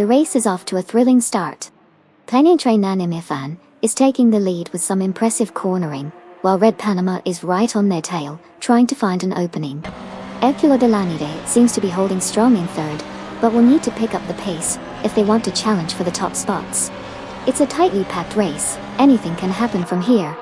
the race is off to a thrilling start. Plane Train Nanimifan is taking the lead with some impressive cornering, while Red Panama is right on their tail, trying to find an opening. Hercule de Lanide seems to be holding strong in third, but will need to pick up the pace if they want to challenge for the top spots. It's a tightly packed race, anything can happen from here.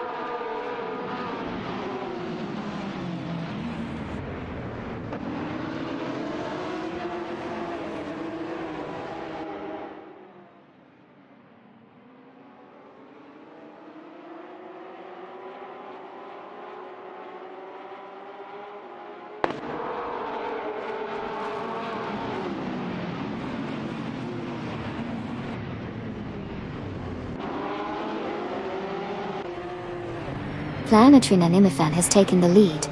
Planetary Nanimifan has taken the lead,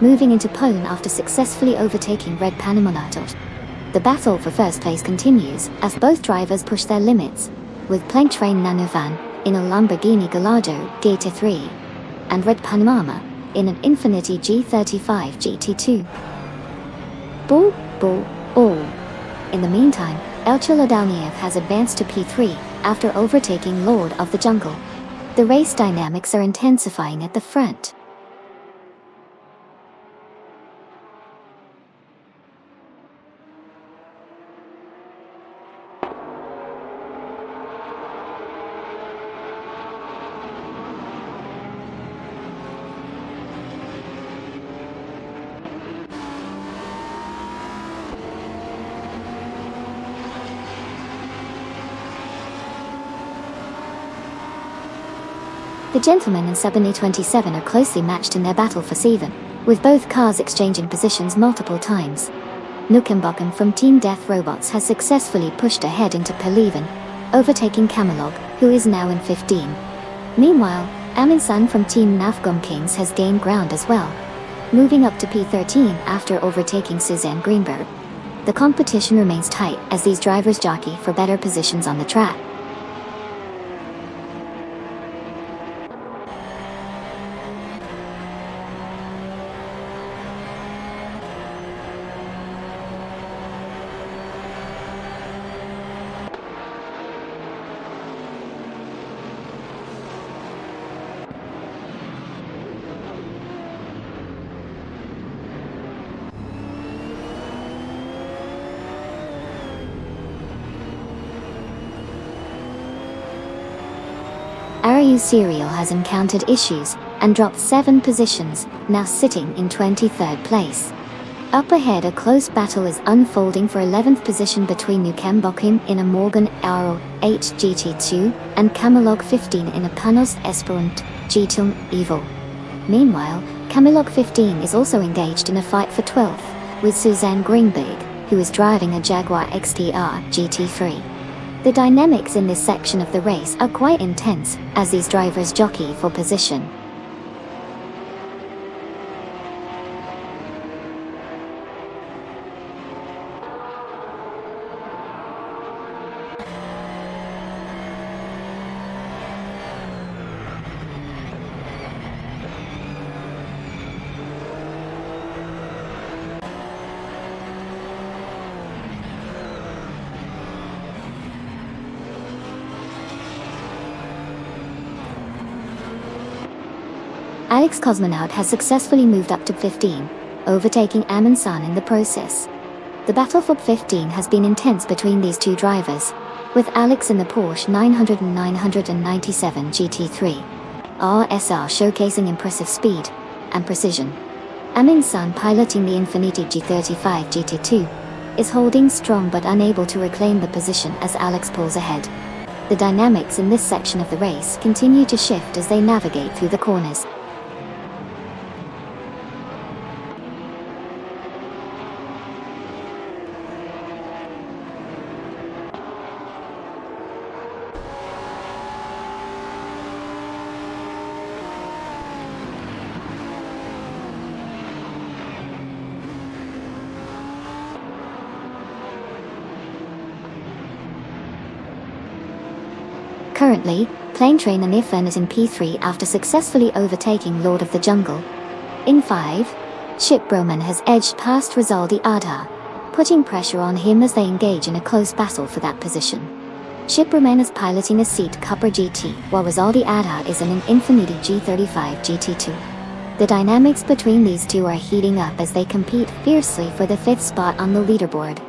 moving into pole after successfully overtaking Red Panama. The battle for first place continues as both drivers push their limits, with Plane Train Nanimifan in a Lamborghini Gallardo GT3 and Red Panama in an Infiniti G35 GT2. All. In the meantime, Hercule Dalniev has advanced to P3 after overtaking Lord of the Jungle. The race dynamics are intensifying at the front. The gentlemen in Subini 27 are closely matched in their battle for Seven, with both cars exchanging positions multiple times. Nukembokken from Team Death Robots has successfully pushed ahead into P11, overtaking Camelog, who is now in 15. Meanwhile, Amin-san from Team Nafgom Kings has gained ground as well, moving up to P13 after overtaking Suzanne Greenberg. The competition remains tight as these drivers jockey for better positions on the track. Arayu Serial has encountered issues and dropped 7 positions, now sitting in 23rd place. Up ahead, a close battle is unfolding for 11th position between Nukembokken in a Morgan Auro 8 GT2 and Camelog 15 in a Panos Esperant G2 Evo. Meanwhile, Camelog 15 is also engaged in a fight for 12th, with Suzanne Greenberg, who is driving a Jaguar XTR GT3. The dynamics in this section of the race are quite intense, as these drivers jockey for position. Alex Cosmonaut has successfully moved up to 15, overtaking Amin-san in the process. The battle for 15 has been intense between these two drivers, with Alex in the Porsche 900 and 997 GT3 RSR showcasing impressive speed and precision. Amin-san, piloting the Infiniti G35 GT2, is holding strong but unable to reclaim the position as Alex pulls ahead. The dynamics in this section of the race continue to shift as they navigate through the corners. Currently, Plane Train Nanimifan is in P3 after successfully overtaking Lord of the Jungle. In 5, Chip Broman has edged past Rizaldi Adha, putting pressure on him as they engage in a close battle for that position. Shipperman is piloting a Seat Cupra GT, while Rizaldi Adha is in an Infiniti G35 GT2. The dynamics between these two are heating up as they compete fiercely for the 5th spot on the leaderboard.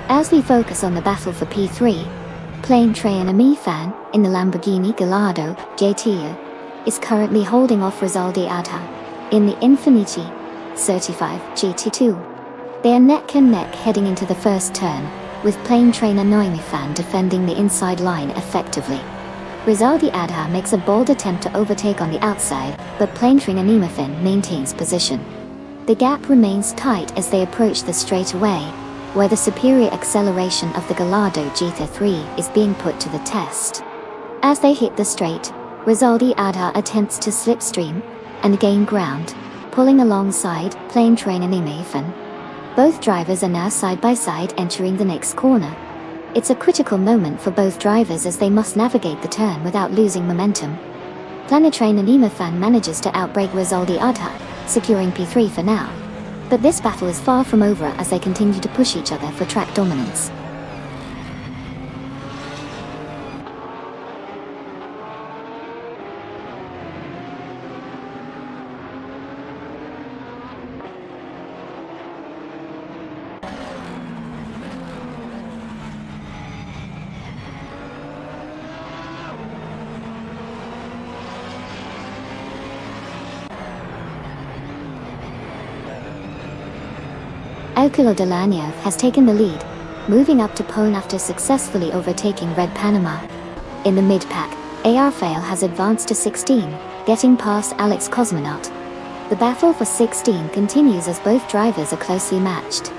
As we focus on the battle for P3, Plain Train Fan, in the Lamborghini Gallardo GTI, is currently holding off Rizaldi Adha in the Infiniti Certified GT2. They are neck and neck heading into the first turn, with Plain Train Fan defending the inside line effectively. Rizaldi Adha makes a bold attempt to overtake on the outside, but Plain Train Fan maintains position. The gap remains tight as they approach the straightaway, where the superior acceleration of the Gallardo GT3 is being put to the test. As they hit the straight, Rizaldi Adha attempts to slipstream and gain ground, pulling alongside Plain Train Fan. Both drivers are now side by side entering the next corner. It's a critical moment for both drivers as they must navigate the turn without losing momentum. Plain Train Fan manages to outbrake Rizaldi Adha, securing P3 for now. But this battle is far from over as they continue to push each other for track dominance. Alcilo Delanio has taken the lead, moving up to pole after successfully overtaking Red Panama. In the mid-pack, AR Fail has advanced to 16, getting past Alex Cosmonaut. The battle for 16 continues as both drivers are closely matched.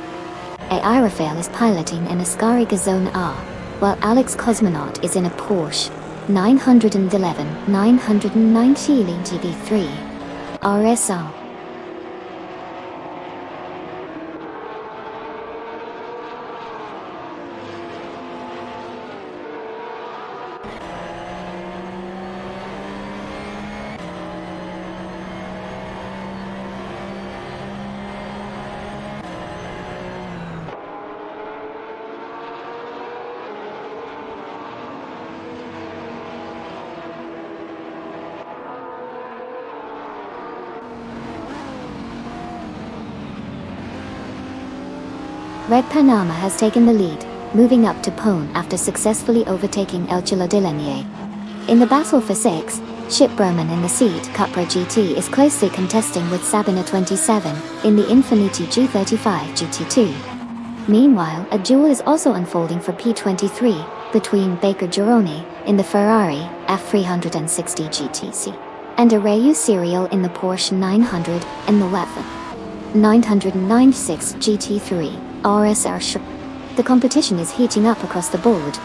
AR Fail is piloting an Ascari Gazone R, while Alex Cosmonaut is in a Porsche 911 990 GT3 RSR. Red Panama has taken the lead, moving up to pole after successfully overtaking Alcilo Delaney. In the battle for 6, Shipperman in the Seat Cupra GT is closely contesting with Sabina 27 in the Infiniti G35 GT2. Meanwhile, a duel is also unfolding for P23 between Baker Gironi in the Ferrari F360 GTC and Areyu Serial in the Porsche 911 996 GT3 RSR. The competition is heating up across the board.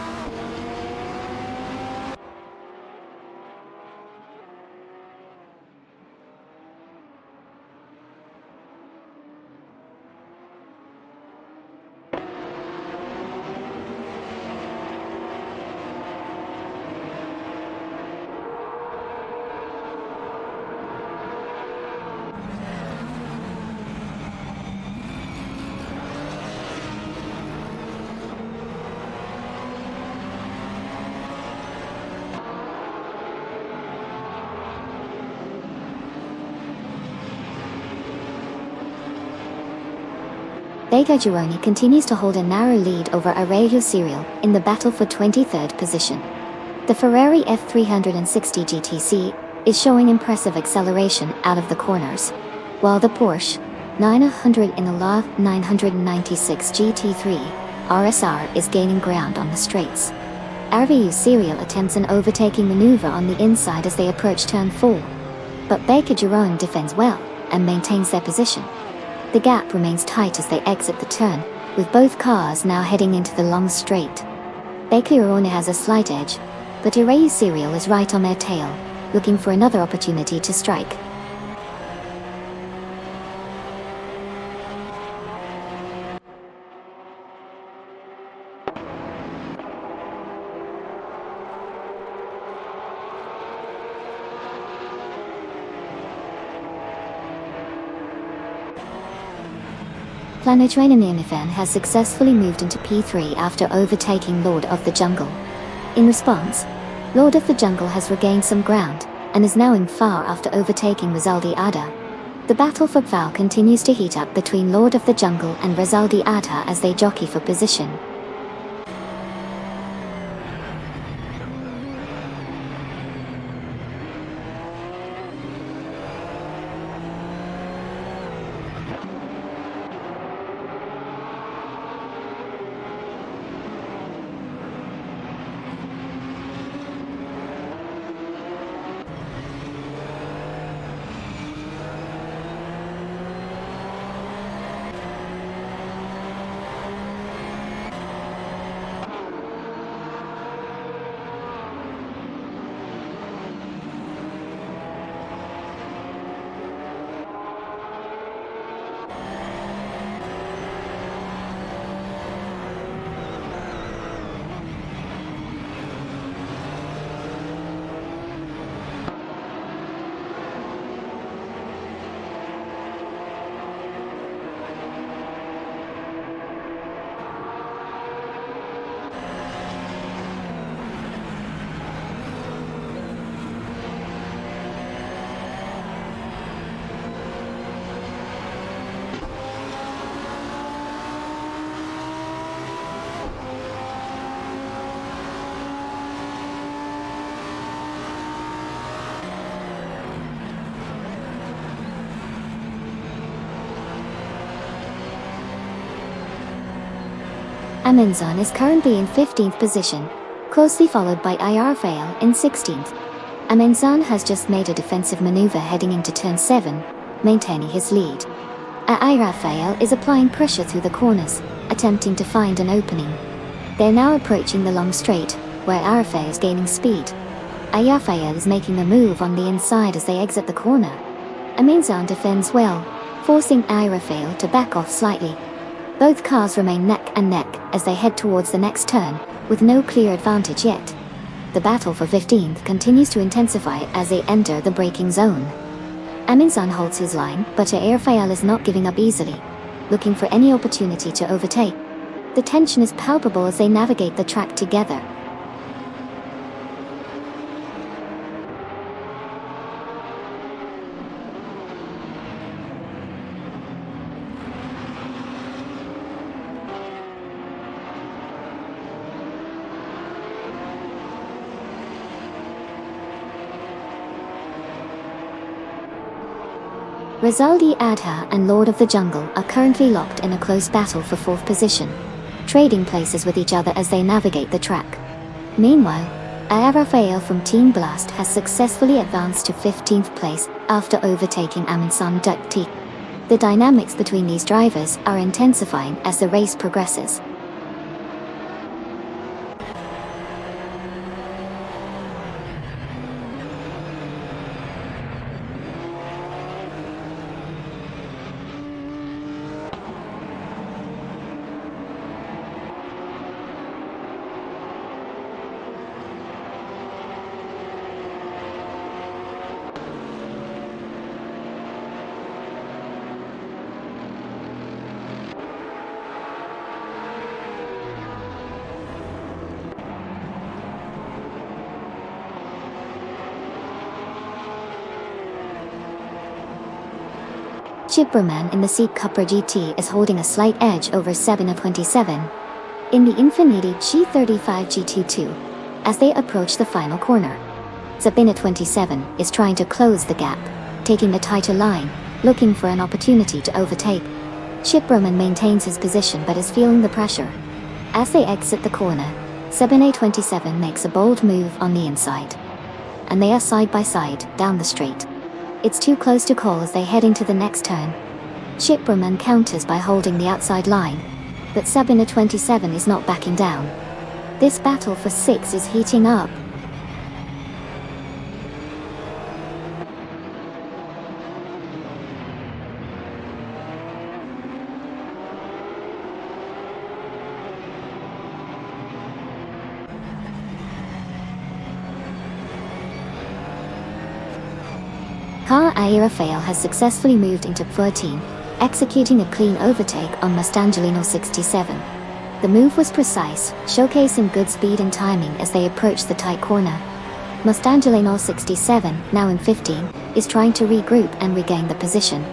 Baker Gironi continues to hold a narrow lead over Arezzo Serial in the battle for 23rd position. The Ferrari F360 GTC is showing impressive acceleration out of the corners, while the Porsche 996 GT3 RSR is gaining ground on the straights. Arezzo Serial attempts an overtaking maneuver on the inside as they approach turn 4, but Baker Gironi defends well and maintains their position. The gap remains tight as they exit the turn, with both cars now heading into the long straight. Baker Gironi has a slight edge, but Arezzo Serial is right on their tail, looking for another opportunity to strike. Planetraninianifan has successfully moved into P3 after overtaking Lord of the Jungle. In response, Lord of the Jungle has regained some ground, and is now in far after overtaking Rizaldi Ada. The battle for Pfau continues to heat up between Lord of the Jungle and Rizaldi Ada as they jockey for position. Amenzon is currently in 15th position, closely followed by Rafael in 16th. Amenzon has just made a defensive maneuver heading into turn 7, maintaining his lead. Rafael is applying pressure through the corners, attempting to find an opening. They're now approaching the long straight, where Rafael is gaining speed. Rafael is making a move on the inside as they exit the corner. Amenzon defends well, forcing Rafael to back off slightly. Both cars remain neck and neck as they head towards the next turn, with no clear advantage yet. The battle for 15th continues to intensify as they enter the braking zone. Amenzon holds his line, but Rafael is not giving up easily, looking for any opportunity to overtake. The tension is palpable as they navigate the track together. Rizaldi Adha and Lord of the Jungle are currently locked in a close battle for 4th position, trading places with each other as they navigate the track. Meanwhile, Rafael from Team Blast has successfully advanced to 15th place after overtaking Amenzon Dutti. The dynamics between these drivers are intensifying as the race progresses. Brno in the Seat Cupra GT is holding a slight edge over Sabina 27 in the Infiniti G35 GT2 as they approach the final corner. Sabina 27 is trying to close the gap, taking the tighter line, looking for an opportunity to overtake. Brno maintains his position but is feeling the pressure. As they exit the corner, Sabina 27 makes a bold move on the inside, and they are side by side down the straight. It's too close to call as they head into the next turn. Brno counters by holding the outside line, but Sabina 27 is not backing down. This battle for 6 is heating up. Car A Rafael has successfully moved into 13, executing a clean overtake on Mustangelino 67. The move was precise, showcasing good speed and timing as they approach the tight corner. Mustangelino 67, now in 15, is trying to regroup and regain the position.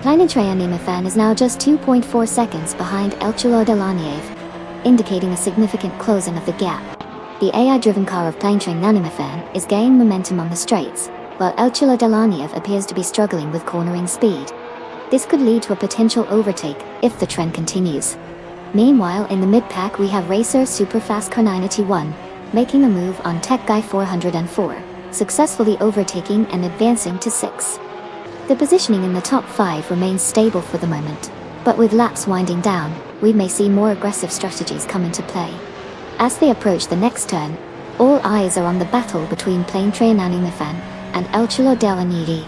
Planetary is now just 2.4 seconds behind El Chulo Delaniev, indicating a significant closing of the gap. The AI-driven car of Planetary is gaining momentum on the straights, while El Chulo Delaniev appears to be struggling with cornering speed. This could lead to a potential overtake if the trend continues. Meanwhile, in the mid-pack we have racer Superfast Car 91, making a move on Tech Guy 404, successfully overtaking and advancing to 6. The positioning in the top 5 remains stable for the moment, but with laps winding down, we may see more aggressive strategies come into play. As they approach the next turn, all eyes are on the battle between Planetary and El Chulo Delaniev.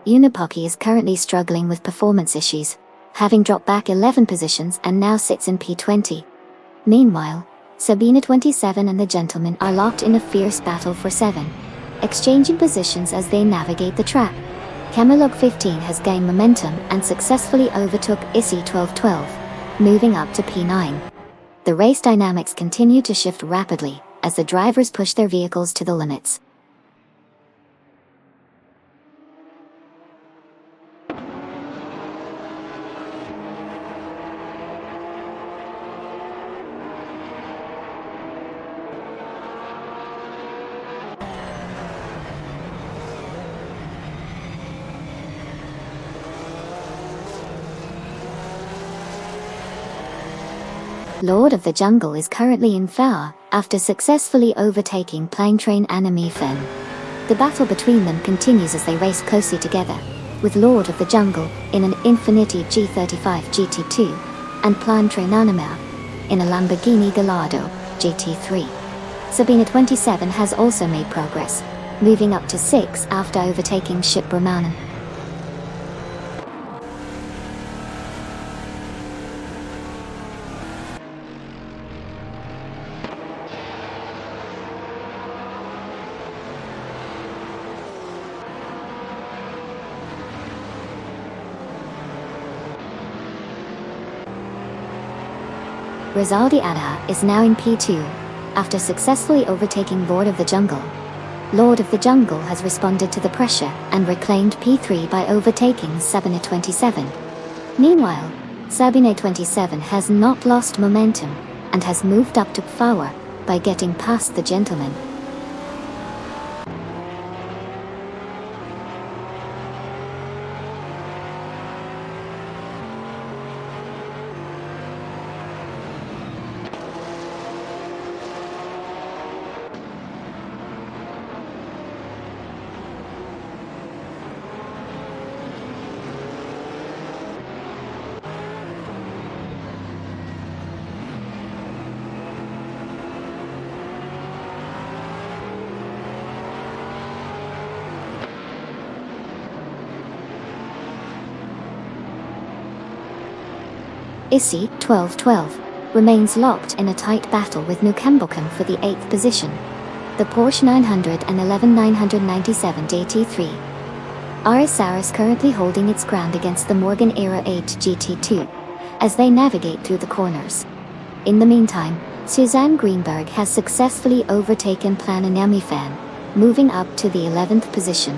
Unipocky is currently struggling with performance issues, having dropped back 11 positions and now sits in P20. Meanwhile, Sabina 27 and the Gentleman are locked in a fierce battle for 7, exchanging positions as they navigate the track. Camelog 15 has gained momentum and successfully overtook ISI 1212, moving up to P9. The race dynamics continue to shift rapidly as the drivers push their vehicles to the limits. Lord of the Jungle is currently in foul after successfully overtaking Planetary Enemy Fen. The battle between them continues as they race closely together, with Lord of the Jungle in an Infiniti G35 GT2 and Planetary Enemy in a Lamborghini Gallardo GT3. Sabina 27 has also made progress, moving up to 6 after overtaking Brno. Rizaldi Adha is now in P2, after successfully overtaking Lord of the Jungle. Lord of the Jungle has responded to the pressure and reclaimed P3 by overtaking Sabina 27. Meanwhile, Sabina 27 has not lost momentum, and has moved up to power by getting past the gentleman. Issy 1212 remains locked in a tight battle with Nukembokem for the 8th position. The Porsche 997 GT3 RSR is currently holding its ground against the Morgan Era 8 GT2 as they navigate through the corners. In the meantime, Suzanne Greenberg has successfully overtaken Plananami Fan, moving up to the 11th position.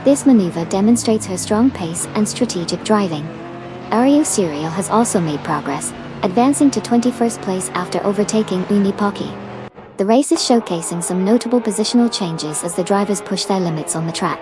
This maneuver demonstrates her strong pace and strategic driving. Ario Serial has also made progress, advancing to 21st place after overtaking Unipoki. The race is showcasing some notable positional changes as the drivers push their limits on the track.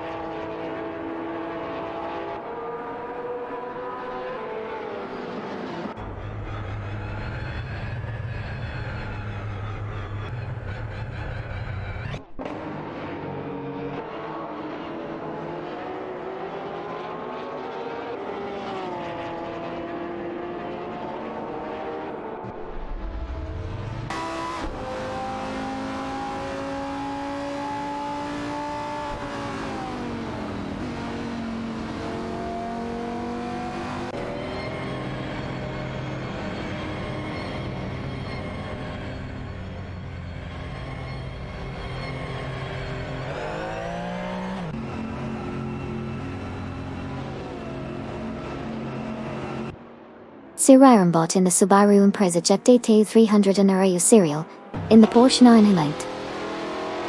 Sirarimbot in the Subaru Impreza GT300 and Ario Serial in the Porsche 998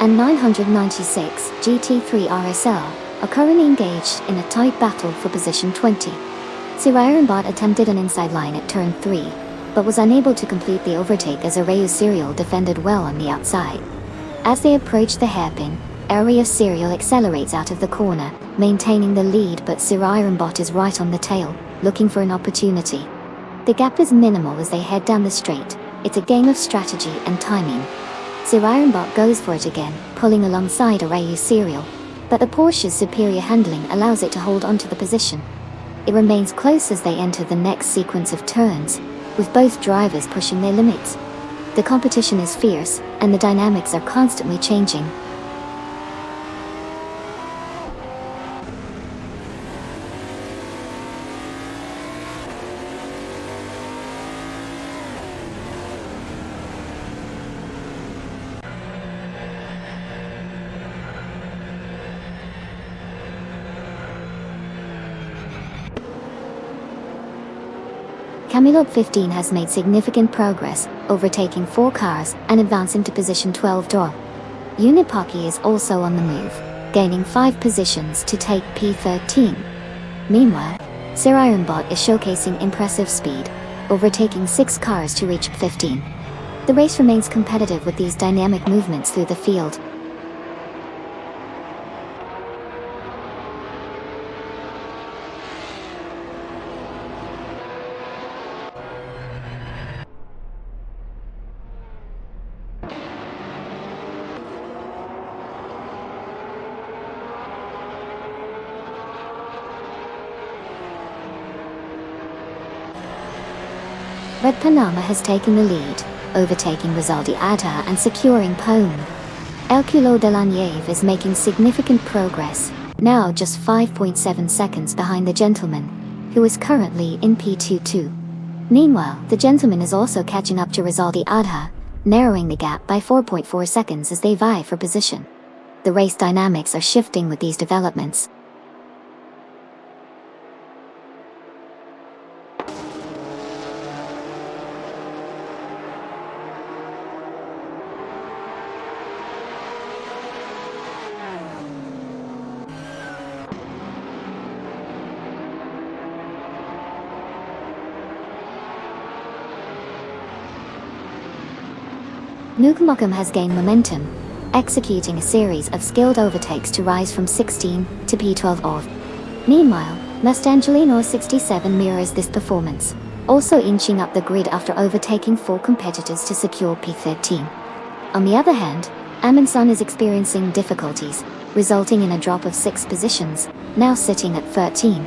and 996 GT3 RSL are currently engaged in a tight battle for position 20. Sirarimbot attempted an inside line at turn 3, but was unable to complete the overtake as Ario Serial defended well on the outside. As they approach the hairpin, Ario Serial accelerates out of the corner, maintaining the lead, but Sirarimbot is right on the tail, looking for an opportunity. The gap is minimal as they head down the straight. It's a game of strategy and timing. Sirarimbot goes for it again, pulling alongside Ario Serial, but the Porsche's superior handling allows it to hold onto the position. It remains close as they enter the next sequence of turns, with both drivers pushing their limits. The competition is fierce, and the dynamics are constantly changing. Camilop 15 has made significant progress, overtaking 4 cars and advancing to position 12 draw. Unipoki is also on the move, gaining 5 positions to take P13. Meanwhile, Sirarimbot is showcasing impressive speed, overtaking 6 cars to reach 15. The race remains competitive with these dynamic movements through the field. Red Panama has taken the lead, overtaking Rizaldi Adha and securing pole. El Culo de la Nieve is making significant progress, now just 5.7 seconds behind the gentleman, who is currently in P22. Meanwhile, the gentleman is also catching up to Rizaldi Adha, narrowing the gap by 4.4 seconds as they vie for position. The race dynamics are shifting with these developments. Newcombe has gained momentum, executing a series of skilled overtakes to rise from 16 to P12 off. Meanwhile, Mustangellino 67 mirrors this performance, also inching up the grid after overtaking 4 competitors to secure P13. On the other hand, Amundsen is experiencing difficulties, resulting in a drop of 6 positions, now sitting at 13.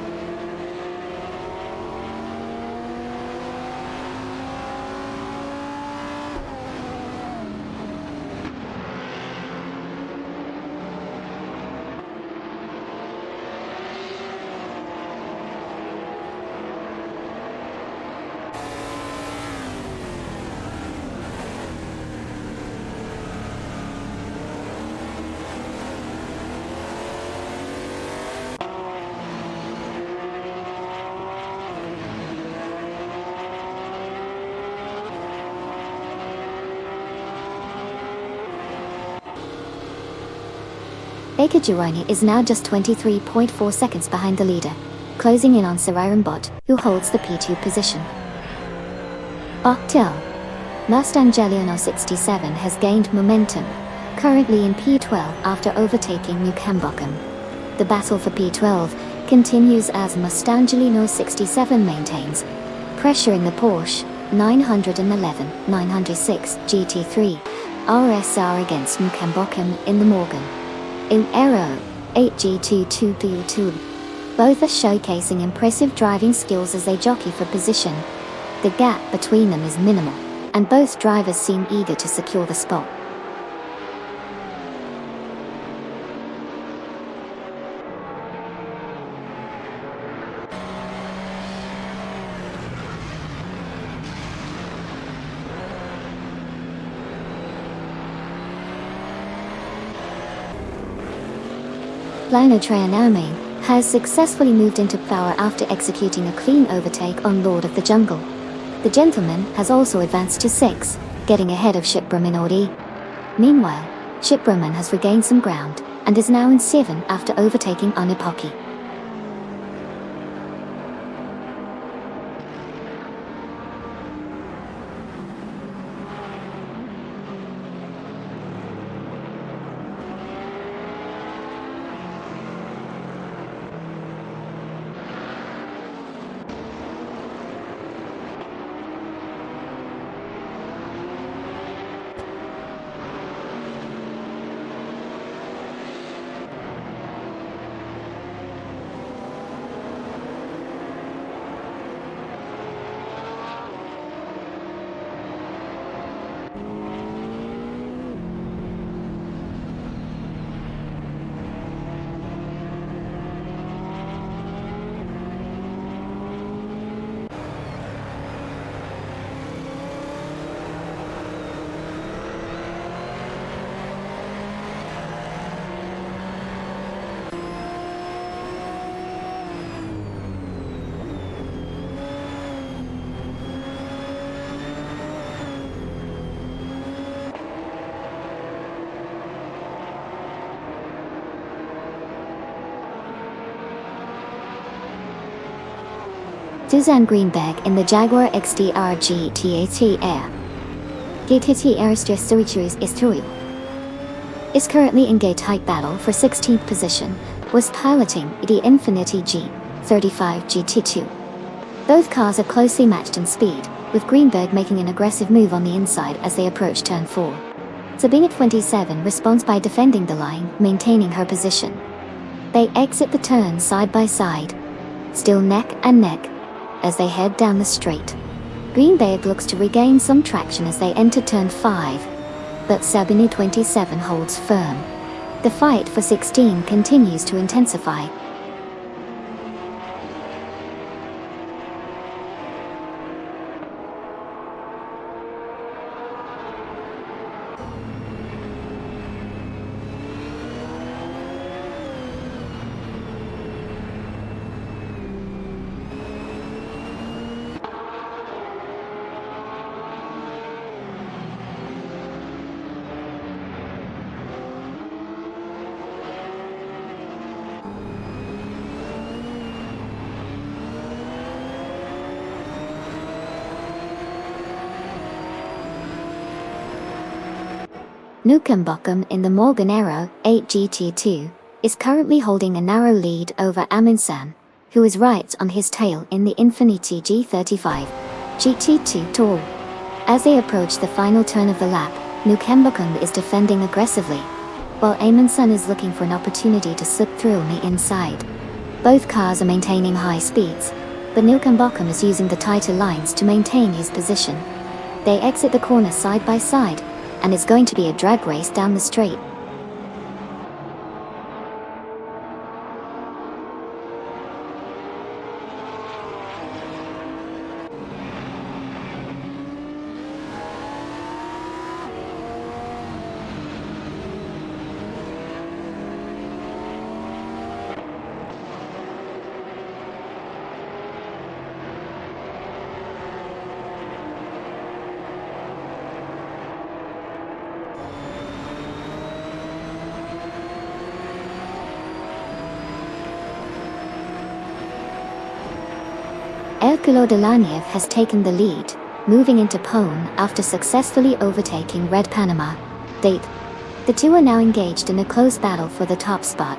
Baker Gironi is now just 23.4 seconds behind the leader, closing in on Bot, who holds the P2 position. Octil. Mustangellino 67 has gained momentum, currently in P12 after overtaking Newcombe. The battle for P12 continues as Mustangellino 67 maintains, pressuring the Porsche 911-906 GT3 RSR against Newcombe in the Morgan in Aero 8G2222. Both are showcasing impressive driving skills as they jockey for position. The gap between them is minimal, and both drivers seem eager to secure the spot. Lino Trayanami has successfully moved into power after executing a clean overtake on Lord of the Jungle. The gentleman has also advanced to 6, getting ahead of Shipbroman Audi. Meanwhile, Shipbroman has regained some ground and is now in 7 after overtaking Onipoki. Dusan Greenberg in the Jaguar XDR GTAT Isturiu is currently in gate-height battle for 16th position, was piloting the Infiniti G35 GT2. Both cars are closely matched in speed, with Greenberg making an aggressive move on the inside as they approach turn 4. Sabina 27 responds by defending the line, maintaining her position. They exit the turn side by side, still neck and neck, as they head down the straight. Greenberg looks to regain some traction as they enter turn 5, but Sabina 27 holds firm. The fight for 16 continues to intensify. Nukem in the Morgan Aero 8 GT2 is currently holding a narrow lead over Amundsen, who is right on his tail in the Infiniti G35 GT2 Tour. As they approach the final turn of the lap, Nukem is defending aggressively, while Amundsen is looking for an opportunity to slip through on the inside. Both cars are maintaining high speeds, but Nukem is using the tighter lines to maintain his position. They exit the corner side by side, and it's going to be a drag race down the straight. Ercolo Delaniev has taken the lead, moving into pole after successfully overtaking Red Panama. The two are now engaged in a close battle for the top spot.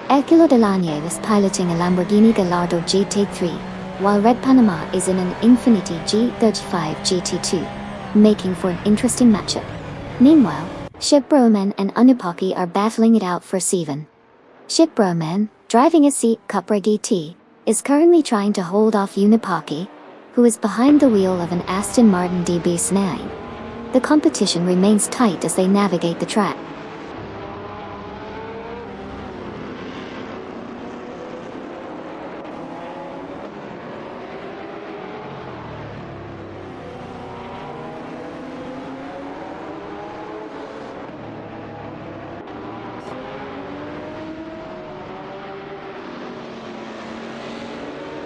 Ercolo Delaniev is piloting a Lamborghini Gallardo GT3, while Red Panama is in an Infiniti G35 GT2, making for an interesting matchup. Meanwhile, Shipbroman and Unipaki are battling it out for Seven. Shipbroman, driving a Seat Cupra GT, is currently trying to hold off Unipaki, who is behind the wheel of an Aston Martin DB9. The competition remains tight as they navigate the track.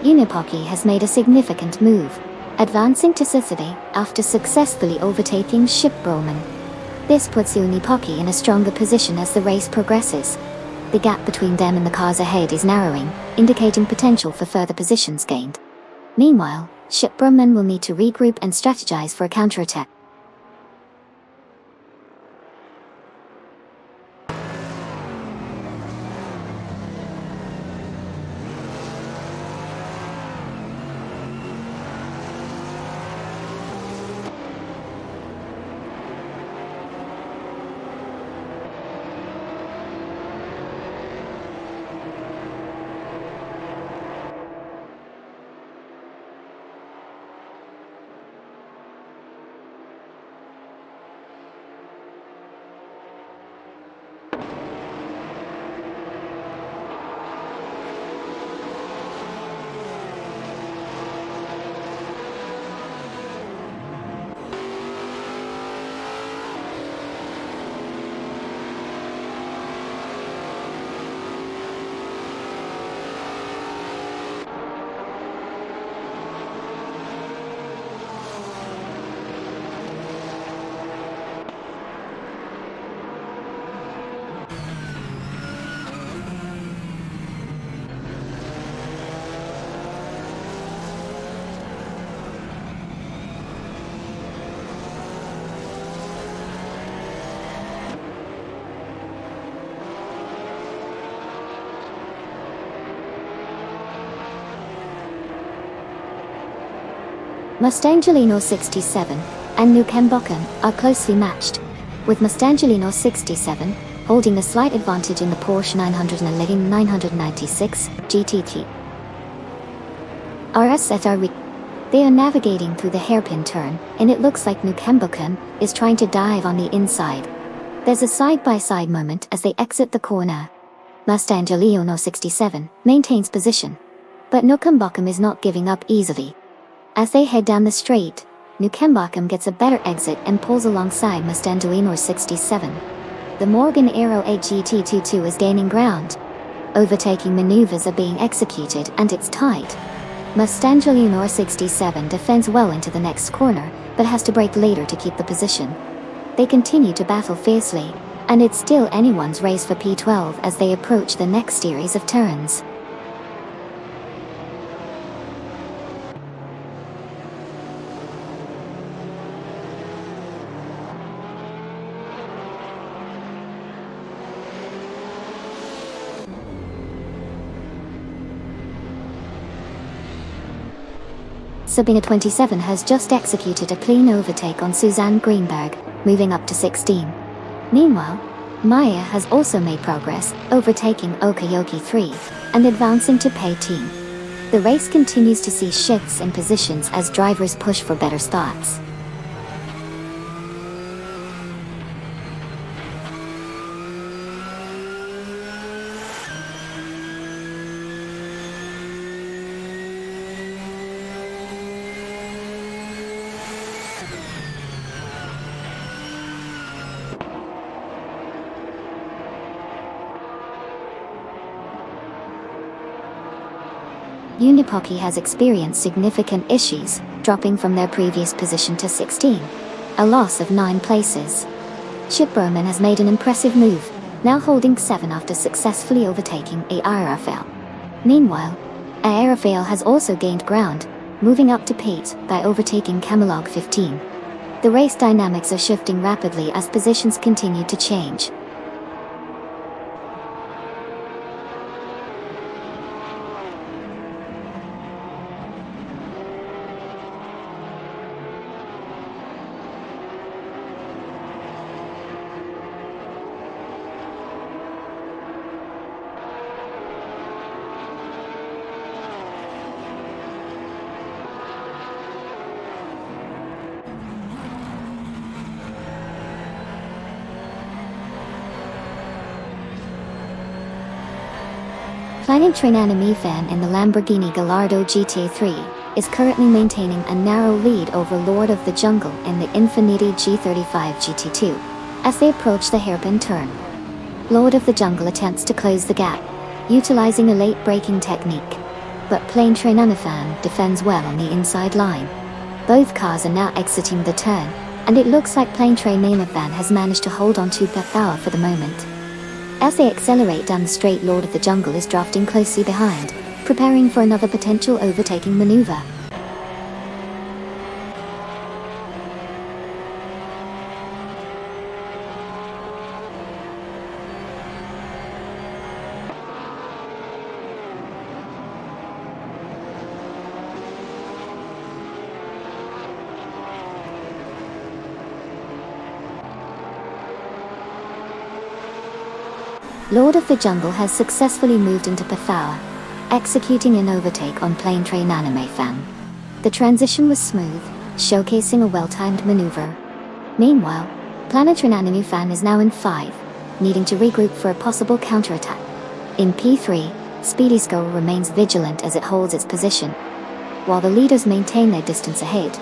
Unipaki has made a significant move, advancing to Sicily after successfully overtaking Shipbroman. This puts Unipaki in a stronger position as the race progresses. The gap between them and the cars ahead is narrowing, indicating potential for further positions gained. Meanwhile, Shipbroman will need to regroup and strategize for a counterattack. Mustangelino 67 and Nukem are closely matched, with Mustangelino 67 holding a slight advantage in the Porsche 996 GT3. They are navigating through the hairpin turn, and it looks like Nukem is trying to dive on the inside. There's a side-by-side moment as they exit the corner. Mustangelino 67 maintains position, but Nukem is not giving up easily. As they head down the straight, Nukem gets a better exit and pulls alongside Mustangelino 67. The Morgan Aero 8 GT22 is gaining ground. Overtaking maneuvers are being executed and it's tight. Mustangelino 67 defends well into the next corner, but has to brake later to keep the position. They continue to battle fiercely, and it's still anyone's race for P12 as they approach the next series of turns. Sabina 27 has just executed a clean overtake on Suzanne Greenberg, moving up to 16. Meanwhile, Maya has also made progress, overtaking Okayoki 3, and advancing to P18. The race continues to see shifts in positions as drivers push for better starts. Unipoki has experienced significant issues, dropping from their previous position to 16, a loss of 9 places. Brno has made an impressive move, now holding 7 after successfully overtaking Aerofale. Meanwhile, Aerofale has also gained ground, moving up to P8 by overtaking Camelog 15. The race dynamics are shifting rapidly as positions continue to change. Planning-train enemy fan in the Lamborghini Gallardo GTA3 is currently maintaining a narrow lead over Lord of the Jungle in the Infiniti G35 GT2 as they approach the hairpin turn. Lord of the Jungle attempts to close the gap, utilizing a late braking technique, but Planning-train Unifan defends well on the inside line. Both cars are now exiting the turn, and it looks like Planning-train Unifan has managed to hold on to power for the moment. As they accelerate down the straight, Lord of the Jungle is drafting closely behind, preparing for another potential overtaking maneuver. Lord of the Jungle has successfully moved into P4, executing an overtake on Planning-train Anime Fan. The transition was smooth, showcasing a well-timed maneuver. Meanwhile, Planning-train Anime Fan is now in 5, needing to regroup for a possible counterattack. In P3, Speedy Skull remains vigilant as it holds its position, while the leaders maintain their distance ahead.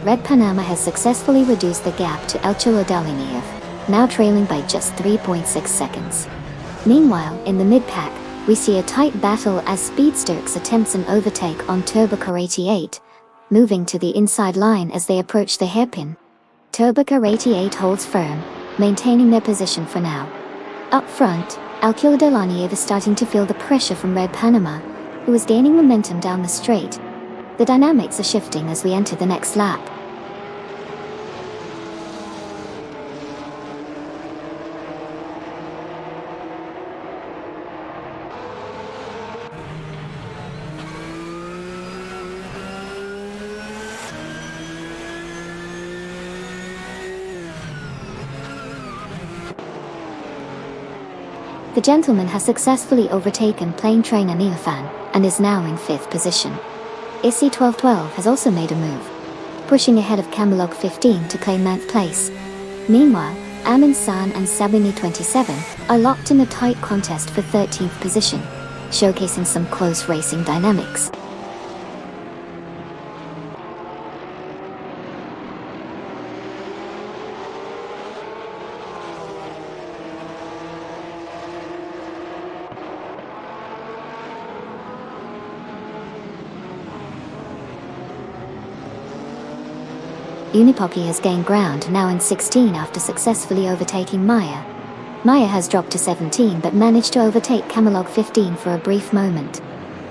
Red Panama has successfully reduced the gap to Elchilo Daliniev, now trailing by just 3.6 seconds. Meanwhile, in the mid-pack, we see a tight battle as Speedsterks attempts an overtake on Turbocar 88, moving to the inside line as they approach the hairpin. Turbocar 88 holds firm, maintaining their position for now. Up front, Elchilo Daliniev is starting to feel the pressure from Red Panama, who is gaining momentum down the straight. The dynamics are shifting as we enter the next lap. The gentleman has successfully overtaken Planning-train Neofan and is now in 5th position. ISI 1212 has also made a move, pushing ahead of Camelog 15 to claim 9th place. Meanwhile, Amin San and Sabini 27 are locked in a tight contest for 13th position. showcasing some close racing dynamics. Unipocky has gained ground now in 16 after successfully overtaking Maya. Maya has dropped to 17 but managed to overtake Camelog 15 for a brief moment.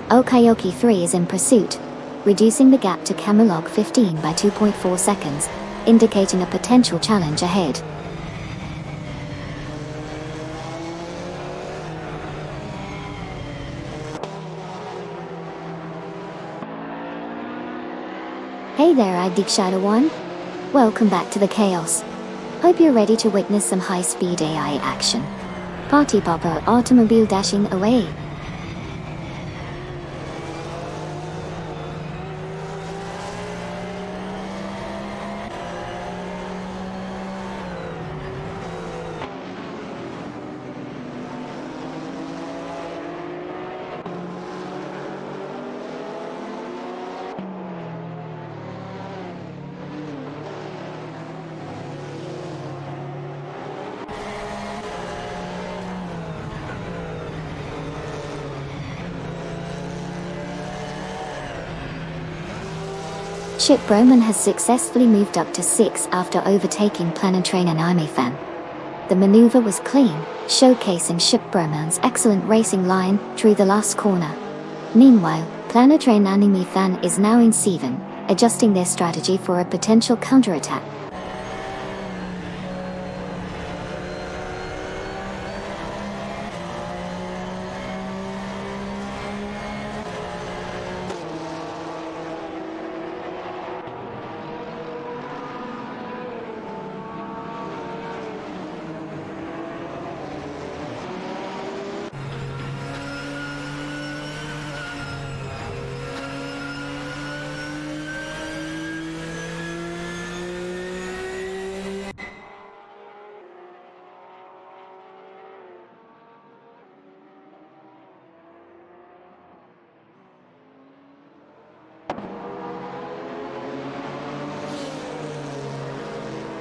Okayoki 3 is in pursuit, reducing the gap to Camelog 15 by 2.4 seconds, indicating a potential challenge ahead. Hey there, Shadow 1. Welcome back to the chaos. Hope you're ready to witness some high-speed AI action. Party popper automobile dashing away. Ship Brno has successfully moved up to 6 after overtaking Planetrain and Anime Fan. The maneuver was clean, showcasing Ship Broman's excellent racing line through the last corner. Meanwhile, Planetrain Anime Fan is now in 7, adjusting their strategy for a potential counterattack.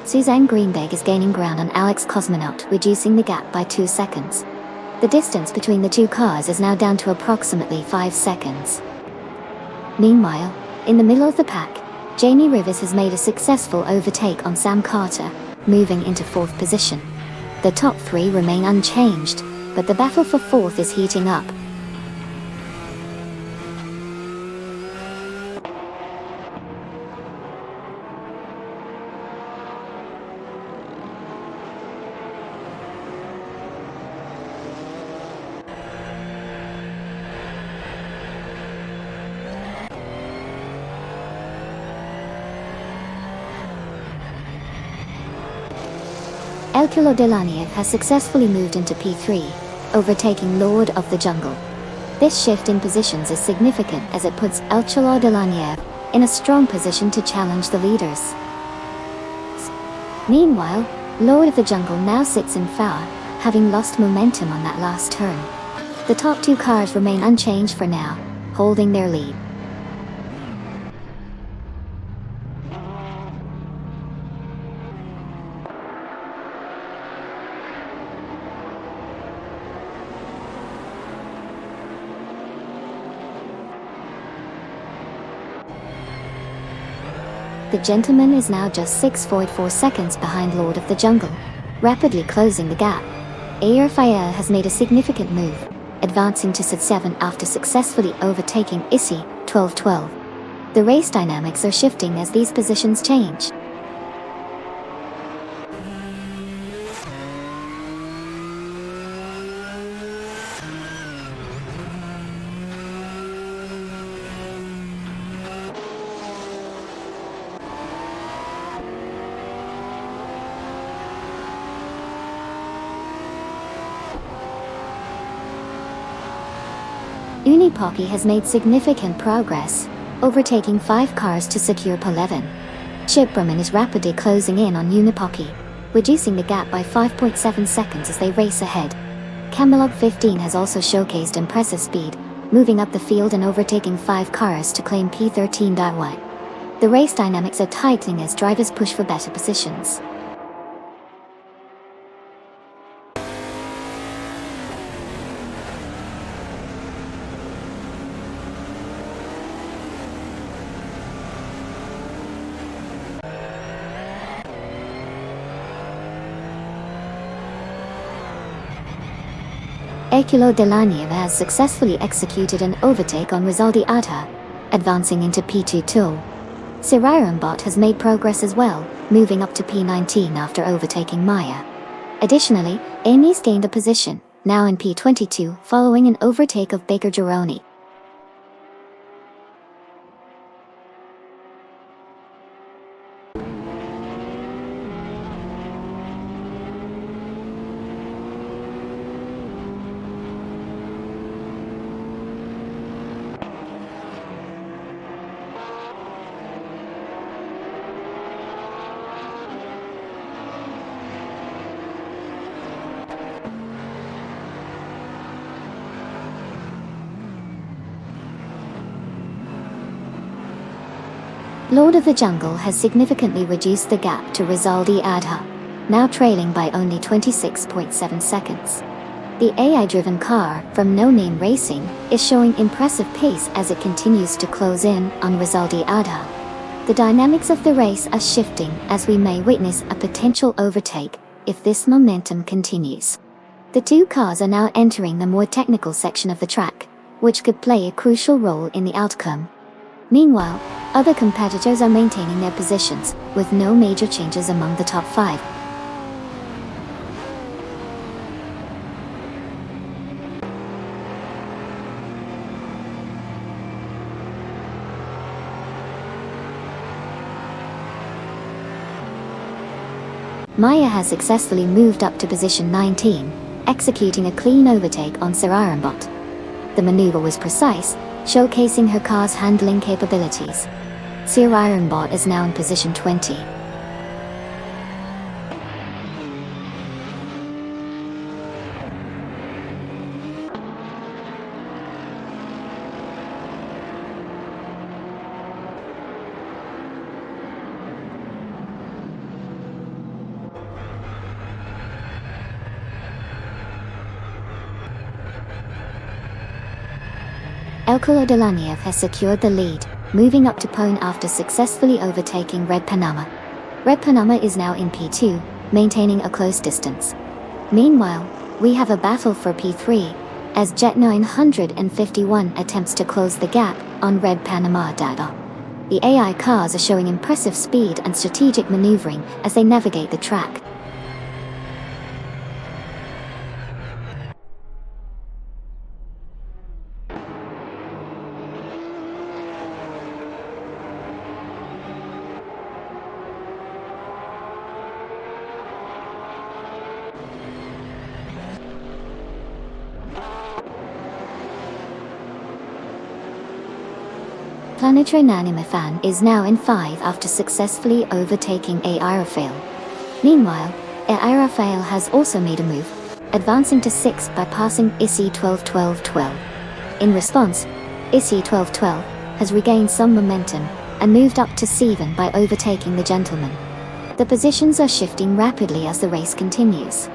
Suzanne Greenberg is gaining ground on Alex Cosmonaut, reducing the gap by 2 seconds. The distance between the two cars is now down to approximately 5 seconds. Meanwhile, in the middle of the pack, Jamie Rivers has made a successful overtake on Sam Carter, moving into 4th position. The top 3 remain unchanged, but the battle for 4th is heating up. El Kilo Delaniev has successfully moved into P3, overtaking Lord of the Jungle. This shift in positions is significant as it puts El Kilo Delaniev in a strong position to challenge the leaders. Meanwhile, Lord of the Jungle now sits in foul, having lost momentum on that last turn. The top 2 cars remain unchanged for now, holding their lead. The Gentleman is now just 6.4 seconds behind Lord of the Jungle, rapidly closing the gap. Airfire has made a significant move, advancing to SID7 after successfully overtaking Issy, 12-12. The race dynamics are shifting as these positions change. Unipocky has made significant progress, overtaking 5 cars to secure P11. Chip Berman is rapidly closing in on Unipocky, reducing the gap by 5.7 seconds as they race ahead. Camelot 15 has also showcased impressive speed, moving up the field and overtaking 5 cars to claim P13.1. The race dynamics are tightening as drivers push for better positions. Assetto Corsa has successfully executed an overtake on Rizaldi Adha, advancing into P22. Sirarimbot has made progress as well, moving up to P19 after overtaking Maya. Additionally, Amy's gained a position, now in P22, following an overtake of Baker Gironi. Lord of the Jungle has significantly reduced the gap to Rizaldi Adha, now trailing by only 26.7 seconds. The AI-driven car from No Name Racing is showing impressive pace as it continues to close in on Rizaldi Adha. The dynamics of the race are shifting as we may witness a potential overtake if this momentum continues. The two cars are now entering the more technical section of the track, which could play a crucial role in the outcome. Meanwhile, other competitors are maintaining their positions, with no major changes among the top 5. Maya has successfully moved up to position 19, executing a clean overtake on Sirarimbot. The maneuver was precise, showcasing her car's handling capabilities. Sirarimbot is now in position 20. Assetto Corsa has secured the lead, moving up to pole after successfully overtaking Red Panama. Red Panama is now in P2, maintaining a close distance. Meanwhile, we have a battle for P3, as Jet 951 attempts to close the gap on Red Panama Dada. The AI cars are showing impressive speed and strategic maneuvering as they navigate the track. Planetary Nanimafan is now in 5 after successfully overtaking Aerofail. Meanwhile, Aerofail has also made a move, advancing to 6 by passing ISI 12-12-12. In response, ISI 12-12 has regained some momentum and moved up to 7 by overtaking the Gentleman. The positions are shifting rapidly as the race continues.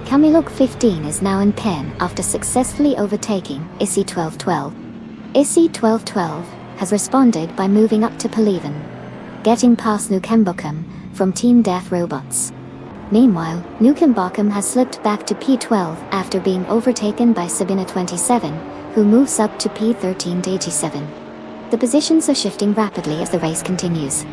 Camelot 15 is now in pen after successfully overtaking ISI 12-12. ISI 12-12 has responded by moving up to P11, getting past Nukembokum from Team Death Robots. Meanwhile, Nukembokum has slipped back to P12 after being overtaken by Sabina 27, who moves up to P13-87. The positions are shifting rapidly as the race continues.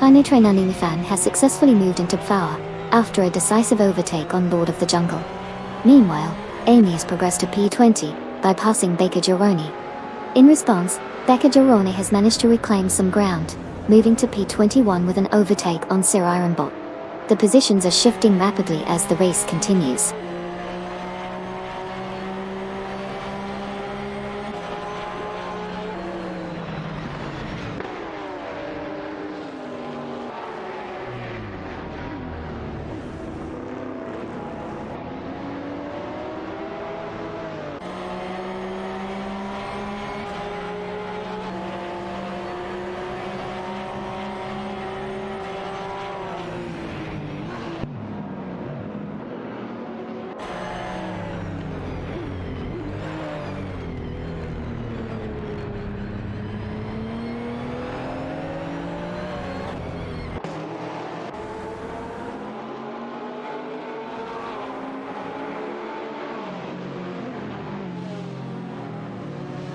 Train Fan has successfully moved into power after a decisive overtake on Lord of the Jungle. Meanwhile, Amy has progressed to P20 by passing Baker Gironi. In response, Baker Gironi has managed to reclaim some ground, moving to P21 with an overtake on Sir Ironbot. The positions are shifting rapidly as the race continues.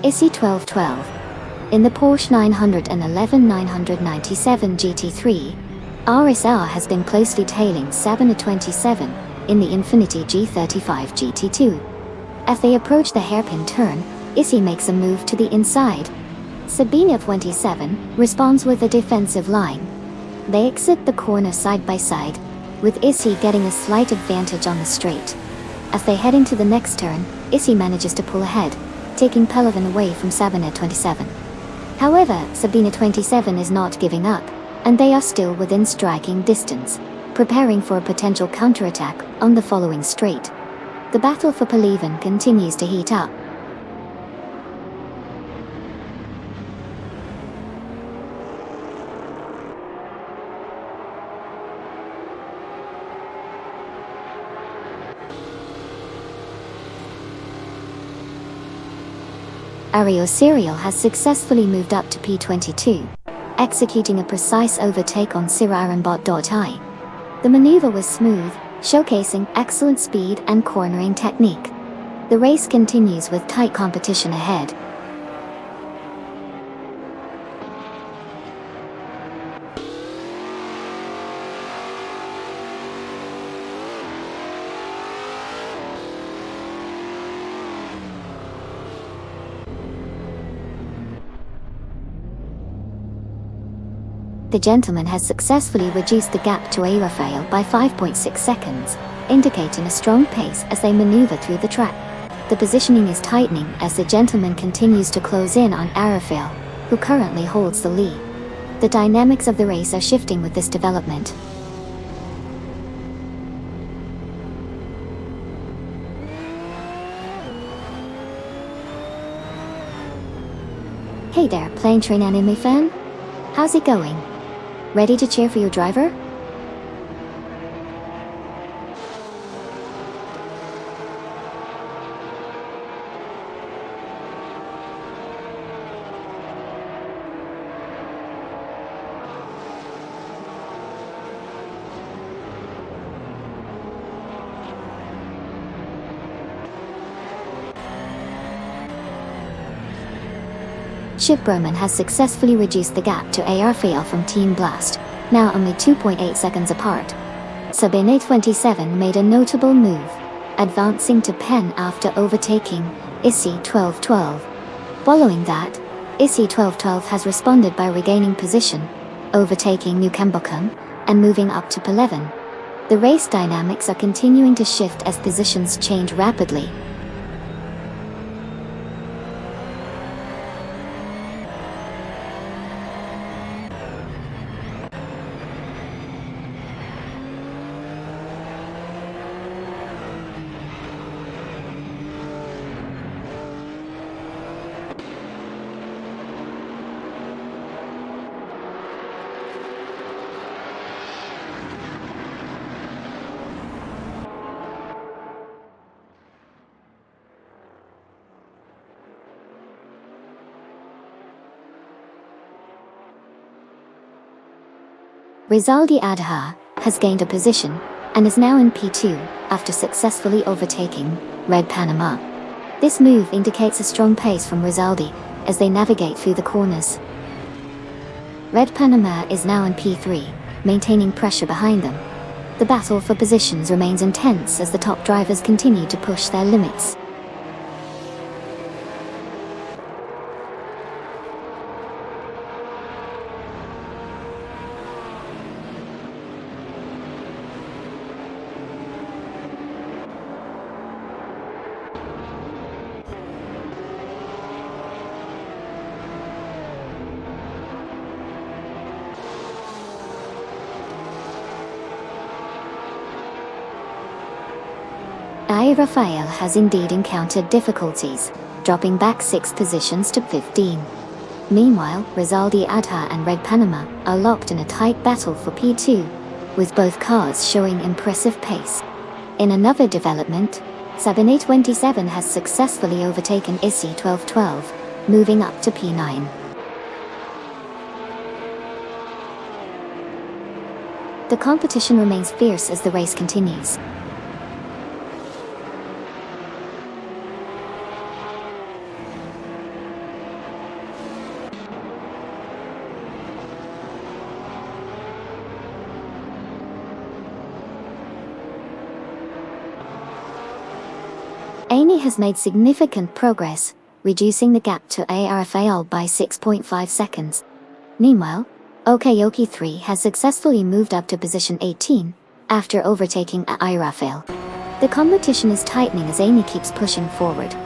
ISI 1212. In the Porsche 911-997 GT3, RSR has been closely tailing Sabina 27 in the Infiniti G35 GT2. As they approach the hairpin turn, ISI makes a move to the inside. Sabina 27 responds with a defensive line. They exit the corner side by side, with ISI getting a slight advantage on the straight. As they head into the next turn, ISI manages to pull ahead, taking Pelivan away from Sabina 27. However, Sabina 27 is not giving up, and they are still within striking distance, preparing for a potential counterattack on the following straight. The battle for Pelivan continues to heat up. Ario Serial has successfully moved up to P22, executing a precise overtake on Sirarimbot.I. The maneuver was smooth, showcasing excellent speed and cornering technique. The race continues with tight competition ahead. The gentleman has successfully reduced the gap to Rafael by 5.6 seconds, indicating a strong pace as they maneuver through the track. The positioning is tightening as the gentleman continues to close in on Rafael, who currently holds the lead. The dynamics of the race are shifting with this development. Hey there, Plane Train Anime fan? How's it going? Ready to cheer for your driver? Brno has successfully reduced the gap to ARFL from Team Blast, now only 2.8 seconds apart. Sabina 27 made a notable move, advancing to Pen after overtaking ISI 1212. Following that, ISI 1212 has responded by regaining position, overtaking Nukembokung, and moving up to P11. The race dynamics are continuing to shift as positions change rapidly. Rizaldi Adha has gained a position and is now in P2 after successfully overtaking Red Panama. This move indicates a strong pace from Rizaldi as they navigate through the corners. Red Panama is now in P3, maintaining pressure behind them. The battle for positions remains intense as the top drivers continue to push their limits. Rafael has indeed encountered difficulties, dropping back 6 positions to 15. Meanwhile, Rizaldi Adha and Red Panama are locked in a tight battle for P2, with both cars showing impressive pace. In another development, Sabine 27 has successfully overtaken Issy 1212, moving up to P9. The competition remains fierce as the race continues. Amy has made significant progress, reducing the gap to Rafael by 6.5 seconds. Meanwhile, Okayoki 3 has successfully moved up to position 18, after overtaking Rafael. The competition is tightening as Amy keeps pushing forward.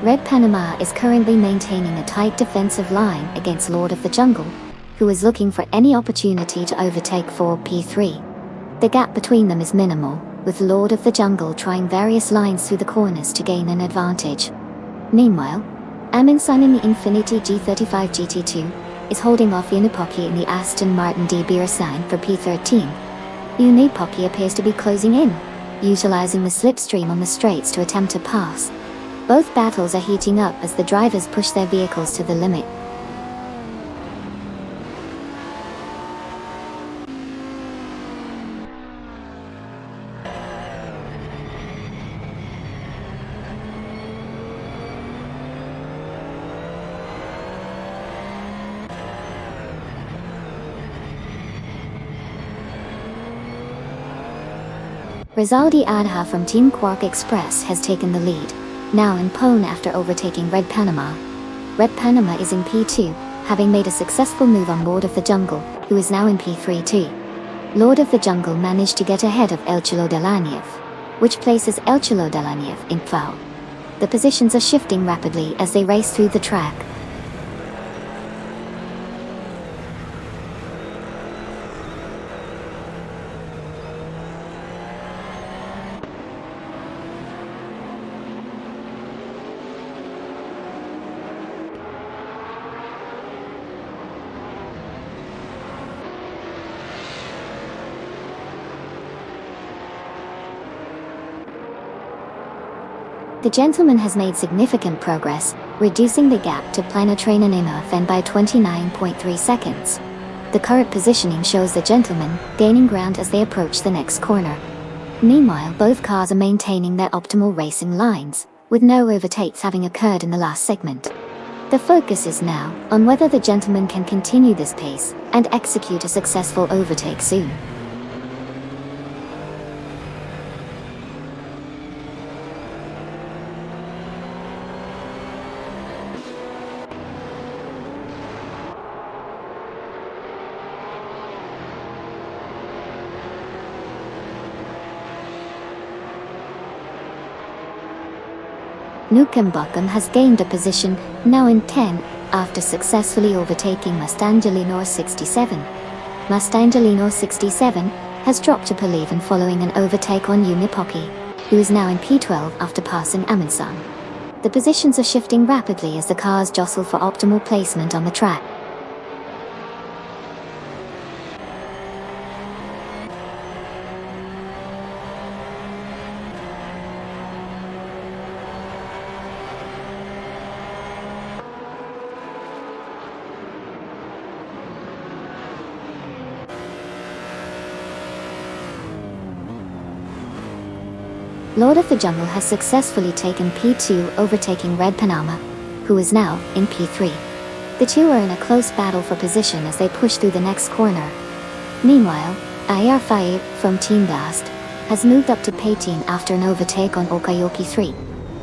Red Panama is currently maintaining a tight defensive line against Lord of the Jungle, who is looking for any opportunity to overtake for P3. The gap between them is minimal, with Lord of the Jungle trying various lines through the corners to gain an advantage. Meanwhile, Aminsan in the Infiniti G35 GT2 is holding off Unipoki in the Aston Martin D Birasan for P13. Unipoki appears to be closing in, utilizing the slipstream on the straights to attempt to pass. Both battles are heating up as the drivers push their vehicles to the limit. Rizaldi Adha from Team Quark Express has taken the lead, now in pole after overtaking Red Panama. Red Panama is in P2, having made a successful move on Lord of the Jungle, who is now in P3 too. Lord of the Jungle managed to get ahead of El Chulo Delaniev, which places El Chulo Delaniev in foul. The positions are shifting rapidly as they race through the track. The gentleman has made significant progress, reducing the gap to Planotrain and by 29.3 seconds. The current positioning shows the gentleman gaining ground as they approach the next corner. Meanwhile, both cars are maintaining their optimal racing lines, with no overtakes having occurred in the last segment. The focus is now on whether the gentleman can continue this pace and execute a successful overtake soon. Nukembokum has gained a position, now in 10, after successfully overtaking Mustangelino 67. Mustangelino 67 has dropped to P11 following an overtake on Unipoki, who is now in P12 after passing Amundsen. The positions are shifting rapidly as the cars jostle for optimal placement on the track. Lord of the Jungle has successfully taken P2, overtaking Red Panama, who is now in P3. The two are in a close battle for position as they push through the next corner. Meanwhile, Ayar Faye from Team Blast has moved up to P18 after an overtake on Okayoki 3.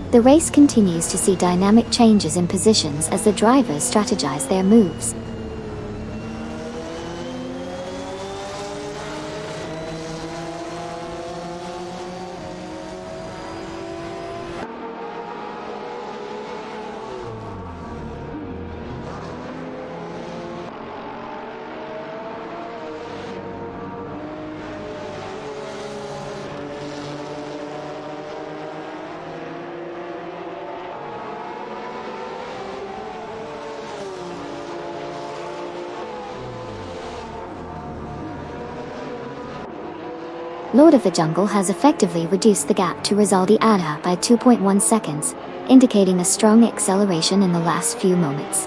The race continues to see dynamic changes in positions as the drivers strategize their moves. Lord of the Jungle has effectively reduced the gap to Rizaldi Adha by 2.1 seconds, indicating a strong acceleration in the last few moments.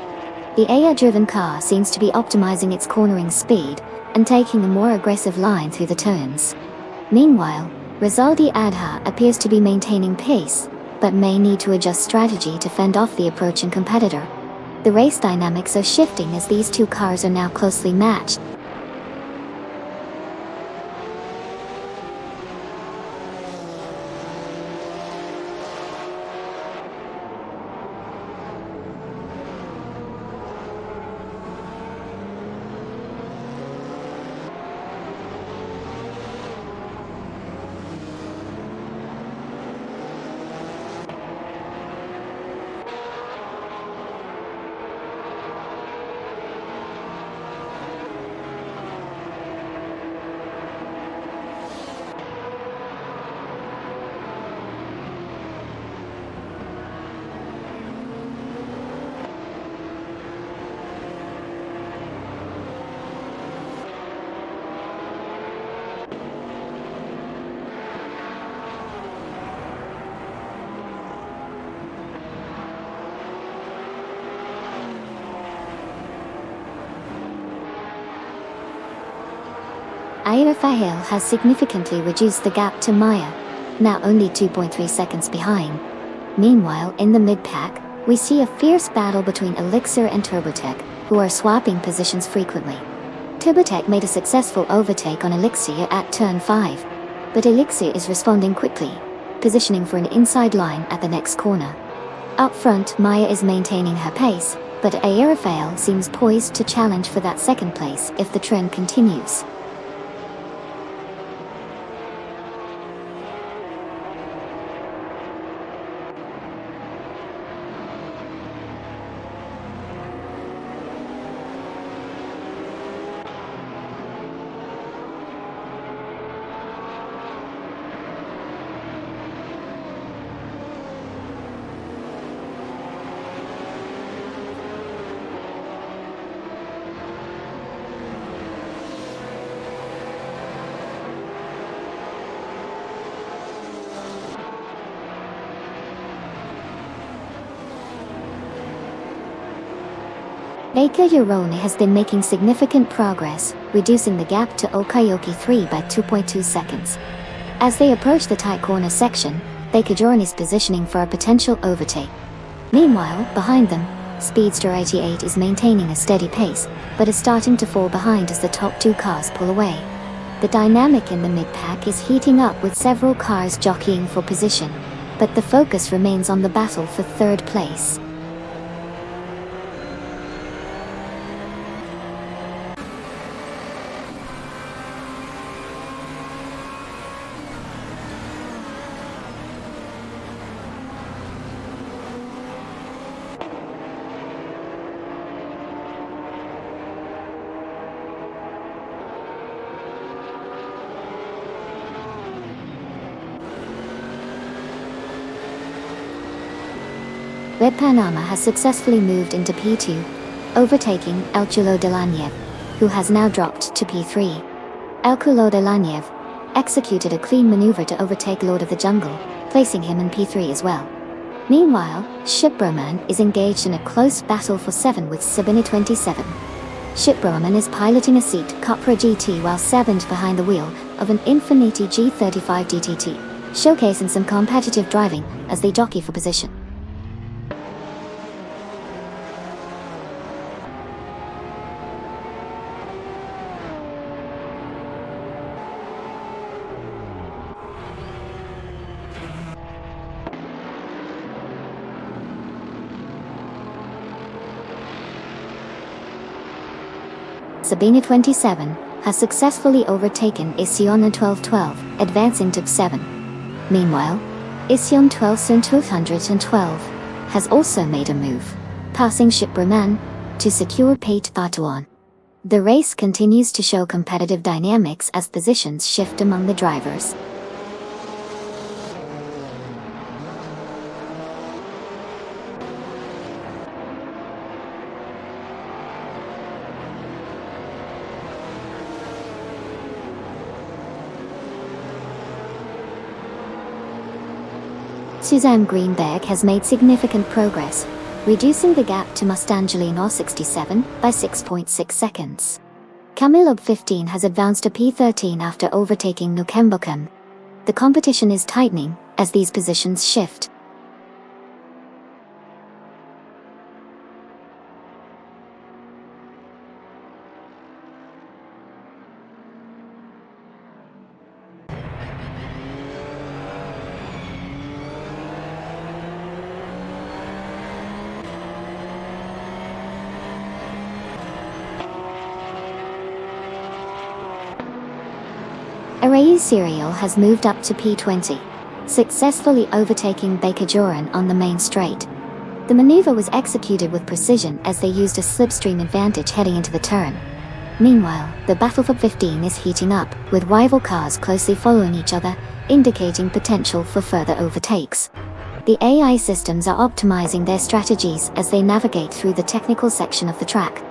The AI-driven car seems to be optimizing its cornering speed and taking a more aggressive line through the turns. Meanwhile, Rizaldi Adha appears to be maintaining pace, but may need to adjust strategy to fend off the approaching competitor. The race dynamics are shifting as these two cars are now closely matched. Ayar Faye has significantly reduced the gap to Maya, now only 2.3 seconds behind. Meanwhile, in the mid-pack, we see a fierce battle between Elixir and Turbotech, who are swapping positions frequently. Turbotech made a successful overtake on Elixir at turn 5, but Elixir is responding quickly, positioning for an inside line at the next corner. Up front, Maya is maintaining her pace, but Ayar Faye seems poised to challenge for that second place if the trend continues. Eika Urone has been making significant progress, reducing the gap to Okayoki 3 by 2.2 seconds. As they approach the tight corner section, Eika is positioning for a potential overtake. Meanwhile, behind them, Speedster 88 is maintaining a steady pace, but is starting to fall behind as the top two cars pull away. The dynamic in the mid-pack is heating up with several cars jockeying for position, but the focus remains on the battle for third place. Red Panama has successfully moved into P2, overtaking El Chulo de Laniev, who has now dropped to P3. El Culo de Laniev executed a clean maneuver to overtake Lord of the Jungle, placing him in P3 as well. Meanwhile, Shipbroman is engaged in a close battle for 7 with Sabine 27. Shipbroman is piloting a seat Cupra GT while Sabin's behind the wheel of an Infiniti G35 DTT, showcasing some competitive driving as they jockey for position. Sabine 27 has successfully overtaken Ision 1212, advancing to 7. Meanwhile, Ision 1212 has also made a move, passing Shipbroman to secure Pate Batuan. The race continues to show competitive dynamics as positions shift among the drivers. Suzanne Greenberg has made significant progress, reducing the gap to Mustangelino 67 by 6.6 seconds. Camilo 15 has advanced to P13 after overtaking Nukembokan. The competition is tightening as these positions shift. Array Serial has moved up to P20, successfully overtaking Bakejoran on the main straight. The maneuver was executed with precision as they used a slipstream advantage heading into the turn. Meanwhile, the battle for 15 is heating up, with rival cars closely following each other, indicating potential for further overtakes. The AI systems are optimizing their strategies as they navigate through the technical section of the track.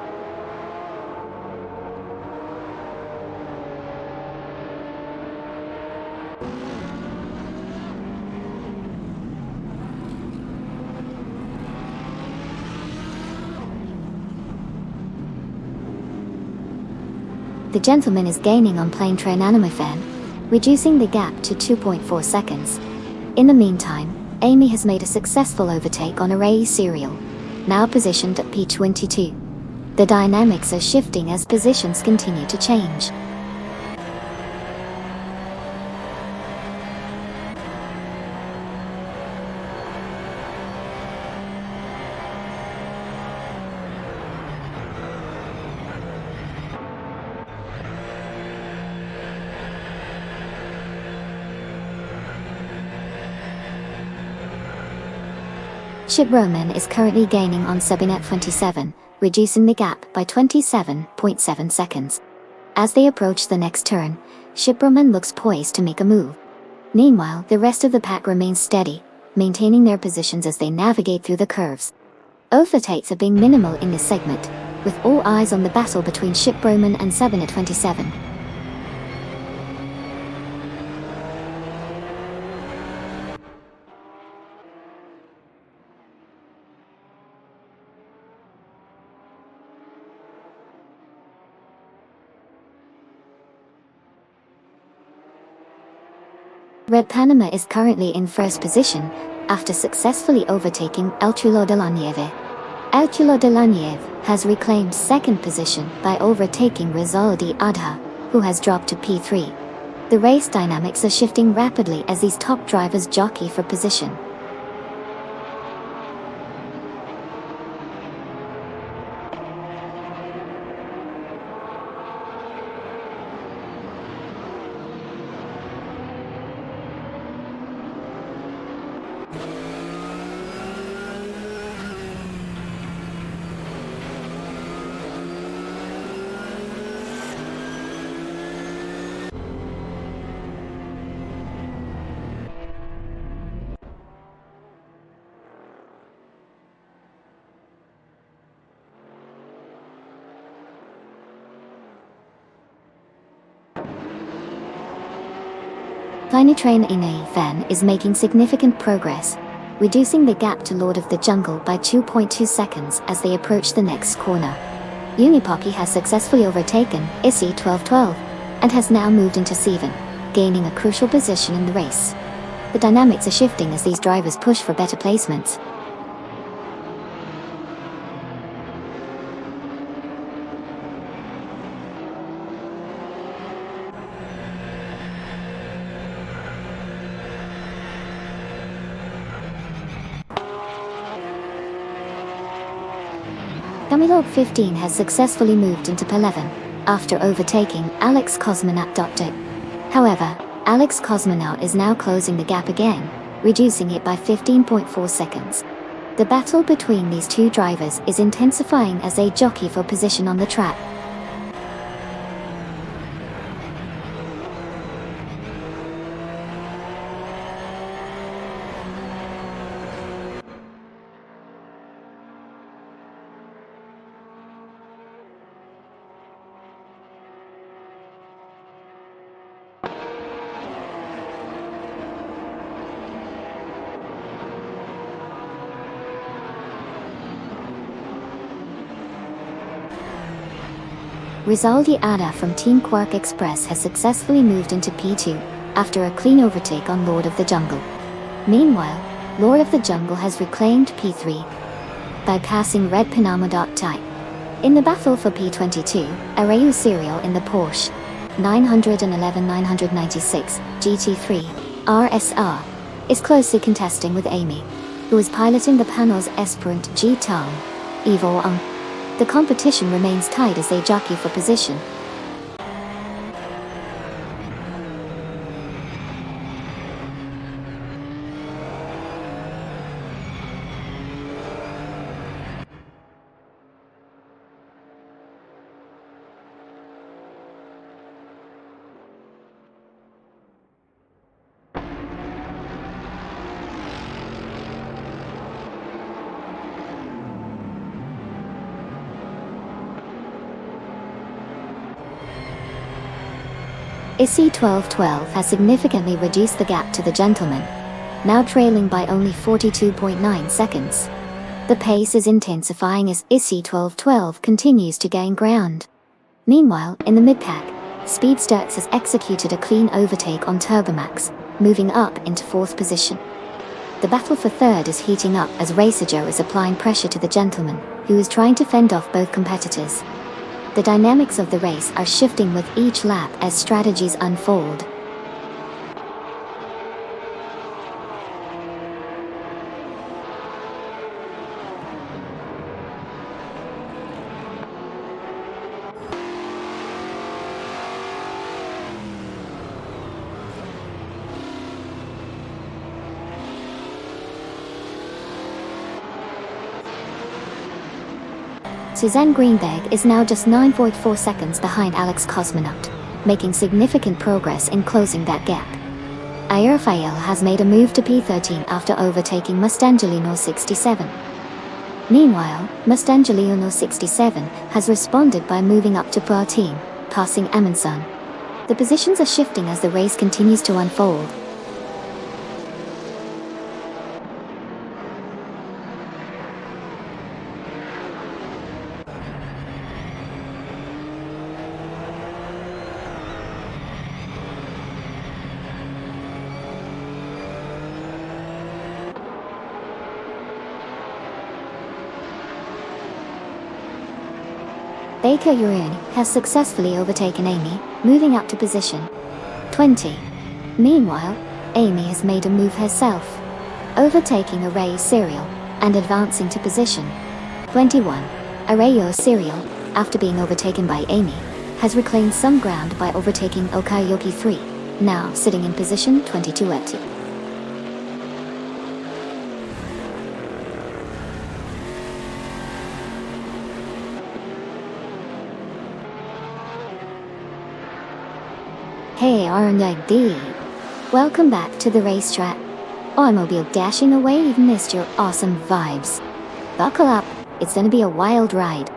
The gentleman is gaining on Plain Train Animefan, reducing the gap to 2.4 seconds. In the meantime, Amy has made a successful overtake on Array Serial, now positioned at P22. The dynamics are shifting as positions continue to change. Shipbroman is currently gaining on Sabine 27, reducing the gap by 27.7 seconds. As they approach the next turn, Shipbroman looks poised to make a move. Meanwhile, the rest of the pack remains steady, maintaining their positions as they navigate through the curves. Overtakes are being minimal in this segment, with all eyes on the battle between Shipbroman and Sabine 27. Red Panama is currently in first position, after successfully overtaking El Chulo de Laniev. El Chulo de Laniev has reclaimed second position by overtaking Rizaldi Adha, who has dropped to P3. The race dynamics are shifting rapidly as these top drivers jockey for position. Tiny Train Ine Fan is making significant progress, reducing the gap to Lord of the Jungle by 2.2 seconds as they approach the next corner. Unipoppy has successfully overtaken Issy 1212 and has now moved into Seven, gaining a crucial position in the race. The dynamics are shifting as these drivers push for better placements. Camilo 15 has successfully moved into P11, after overtaking Alex Cosmonaut. However, Alex Cosmonaut is now closing the gap again, reducing it by 15.4 seconds. The battle between these two drivers is intensifying as they jockey for position on the track. Rizaldi Ada from Team Quark Express has successfully moved into P2, after a clean overtake on Lord of the Jungle. Meanwhile, Lord of the Jungle has reclaimed P3 by passing Red Panama. In the battle for P22, Arayu Serial in the Porsche 911-996 GT3 RSR is closely contesting with Amy, who is piloting the panel's Esperant G-Tong Evo on. The competition remains tight as they jockey for position. Issy 1212 has significantly reduced the gap to the gentleman, now trailing by only 42.9 seconds. The pace is intensifying as Issy 1212 continues to gain ground. Meanwhile, in the mid-pack, Speedsterks has executed a clean overtake on Turbomax, moving up into 4th position. The battle for 3rd is heating up as Racer Joe is applying pressure to the gentleman, who is trying to fend off both competitors. The dynamics of the race are shifting with each lap as strategies unfold. Suzanne Greenberg is now just 9.4 seconds behind Alex Cosmonaut, making significant progress in closing that gap. Rafael has made a move to P13 after overtaking Mustangelino 67. Meanwhile, Mustangelino 67 has responded by moving up to P14, passing Amundsen. The positions are shifting as the race continues to unfold. Baker Urani has successfully overtaken Amy, moving up to position 20. Meanwhile, Amy has made a move herself, overtaking Array Serial and advancing to position 21. Arayo Serial, after being overtaken by Amy, has reclaimed some ground by overtaking Okayoki 3, now sitting in position 22 at T. Hey R&D, welcome back to the racetrack. Automobile dashing away, you've missed your awesome vibes. Buckle up, it's gonna be a wild ride.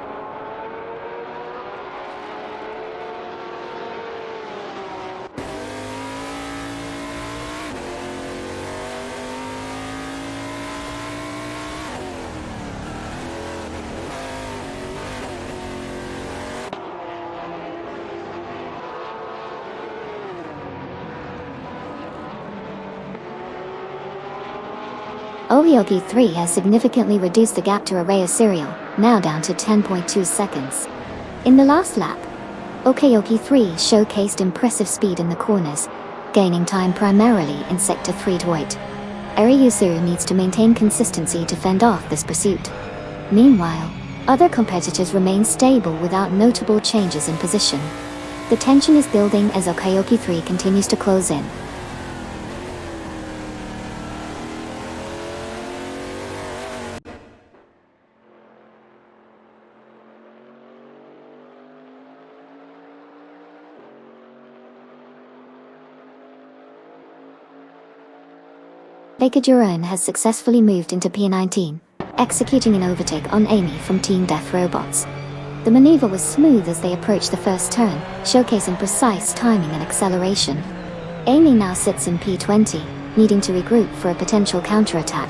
Okeoki 3 has significantly reduced the gap to Araya Serial, now down to 10.2 seconds. In the last lap, Okeoki 3 showcased impressive speed in the corners, gaining time primarily in Sector 3 to 8. Arayusuru needs to maintain consistency to fend off this pursuit. Meanwhile, other competitors remain stable without notable changes in position. The tension is building as Okeoki 3 continues to close in. Baker has successfully moved into P19, executing an overtake on Amy from Team Death Robots. The maneuver was smooth as they approached the first turn, showcasing precise timing and acceleration. Amy now sits in P20, needing to regroup for a potential counterattack.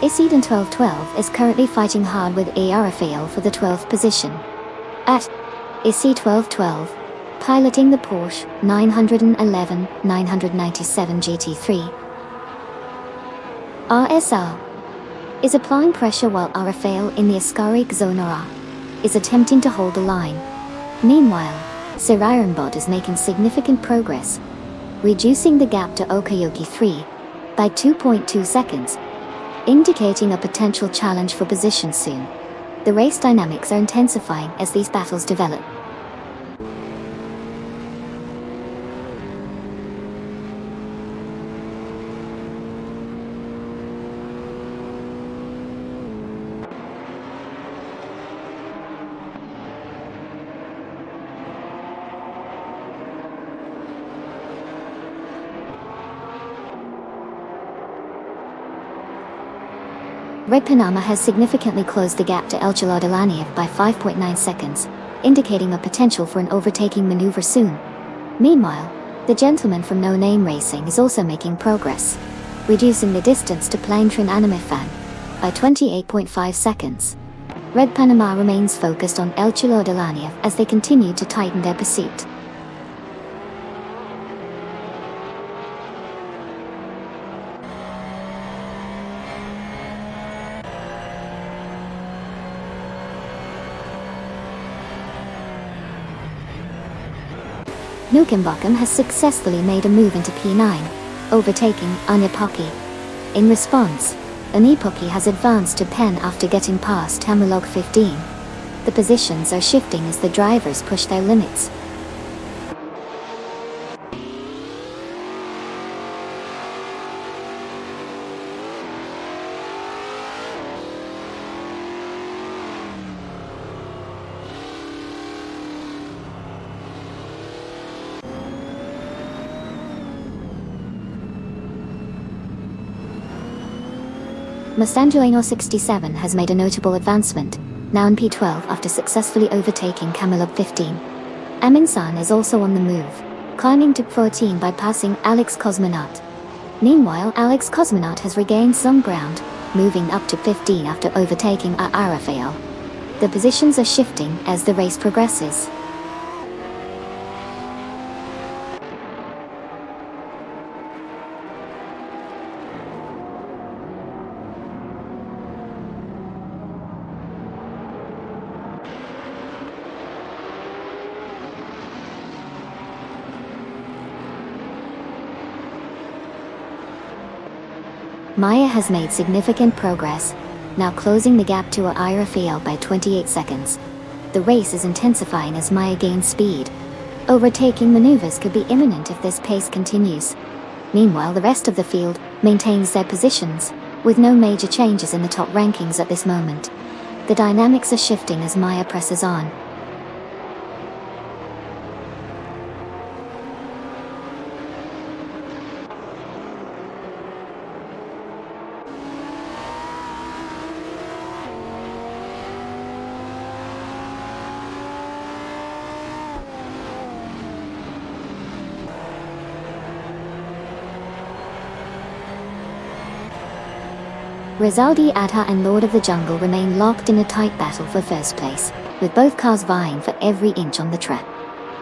Assetto 1212 is currently fighting hard with Rafael for the 12th position. At Assetto 1212, piloting the Porsche 911-997 GT3, RSR is applying pressure while Rafael in the Ascari Zonara is attempting to hold the line. Meanwhile, Sirironbot is making significant progress, reducing the gap to Okeoki 3 by 2.2 seconds, indicating a potential challenge for position soon. The race dynamics are intensifying as these battles develop. Red Panama has significantly closed the gap to El Chilodelaniev by 5.9 seconds, indicating a potential for an overtaking maneuver soon. Meanwhile, the gentleman from No Name Racing is also making progress, reducing the distance to Plaintrin Animefan by 28.5 seconds. Red Panama remains focused on El Chilodelaniev as they continue to tighten their pursuit. Nukenbakum has successfully made a move into P9, overtaking Anipoki. In response, Anipoki has advanced to Pen after getting past Hamulog 15. The positions are shifting as the drivers push their limits. Mustangueno 67 has made a notable advancement, now in P12 after successfully overtaking Camilub 15. Aminsan is also on the move, climbing to 14 by passing Alex Cosmonaut. Meanwhile, Alex Cosmonaut has regained some ground, moving up to 15 after overtaking Rafael. The positions are shifting as the race progresses. Maya has made significant progress, now closing the gap to Rafael by 28 seconds. The race is intensifying as Maya gains speed. Overtaking maneuvers could be imminent if this pace continues. Meanwhile, the rest of the field maintains their positions, with no major changes in the top rankings at this moment. The dynamics are shifting as Maya presses on. Rizaldi Adha and Lord of the Jungle remain locked in a tight battle for first place, with both cars vying for every inch on the track.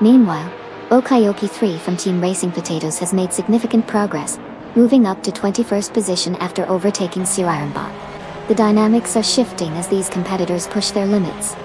Meanwhile, Okayoki 3 from Team Racing Potatoes has made significant progress, moving up to 21st position after overtaking Sirairambat. The dynamics are shifting as these competitors push their limits.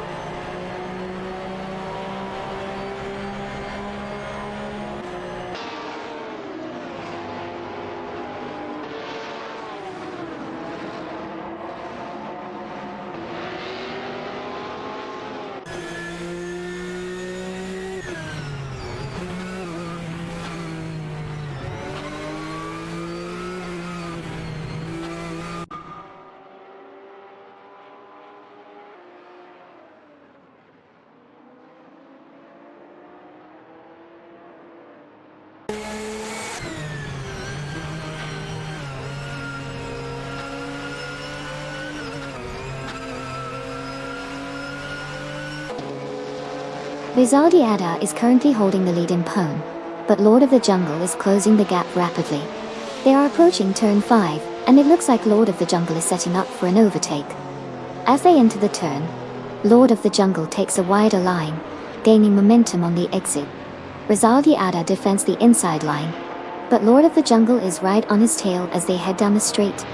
Rizaldi Adha is currently holding the lead in Pone, but Lord of the Jungle is closing the gap rapidly. They are approaching turn 5, and it looks like Lord of the Jungle is setting up for an overtake. As they enter the turn, Lord of the Jungle takes a wider line, gaining momentum on the exit. Rizaldi Adha defends the inside line, but Lord of the Jungle is right on his tail as they head down the straight.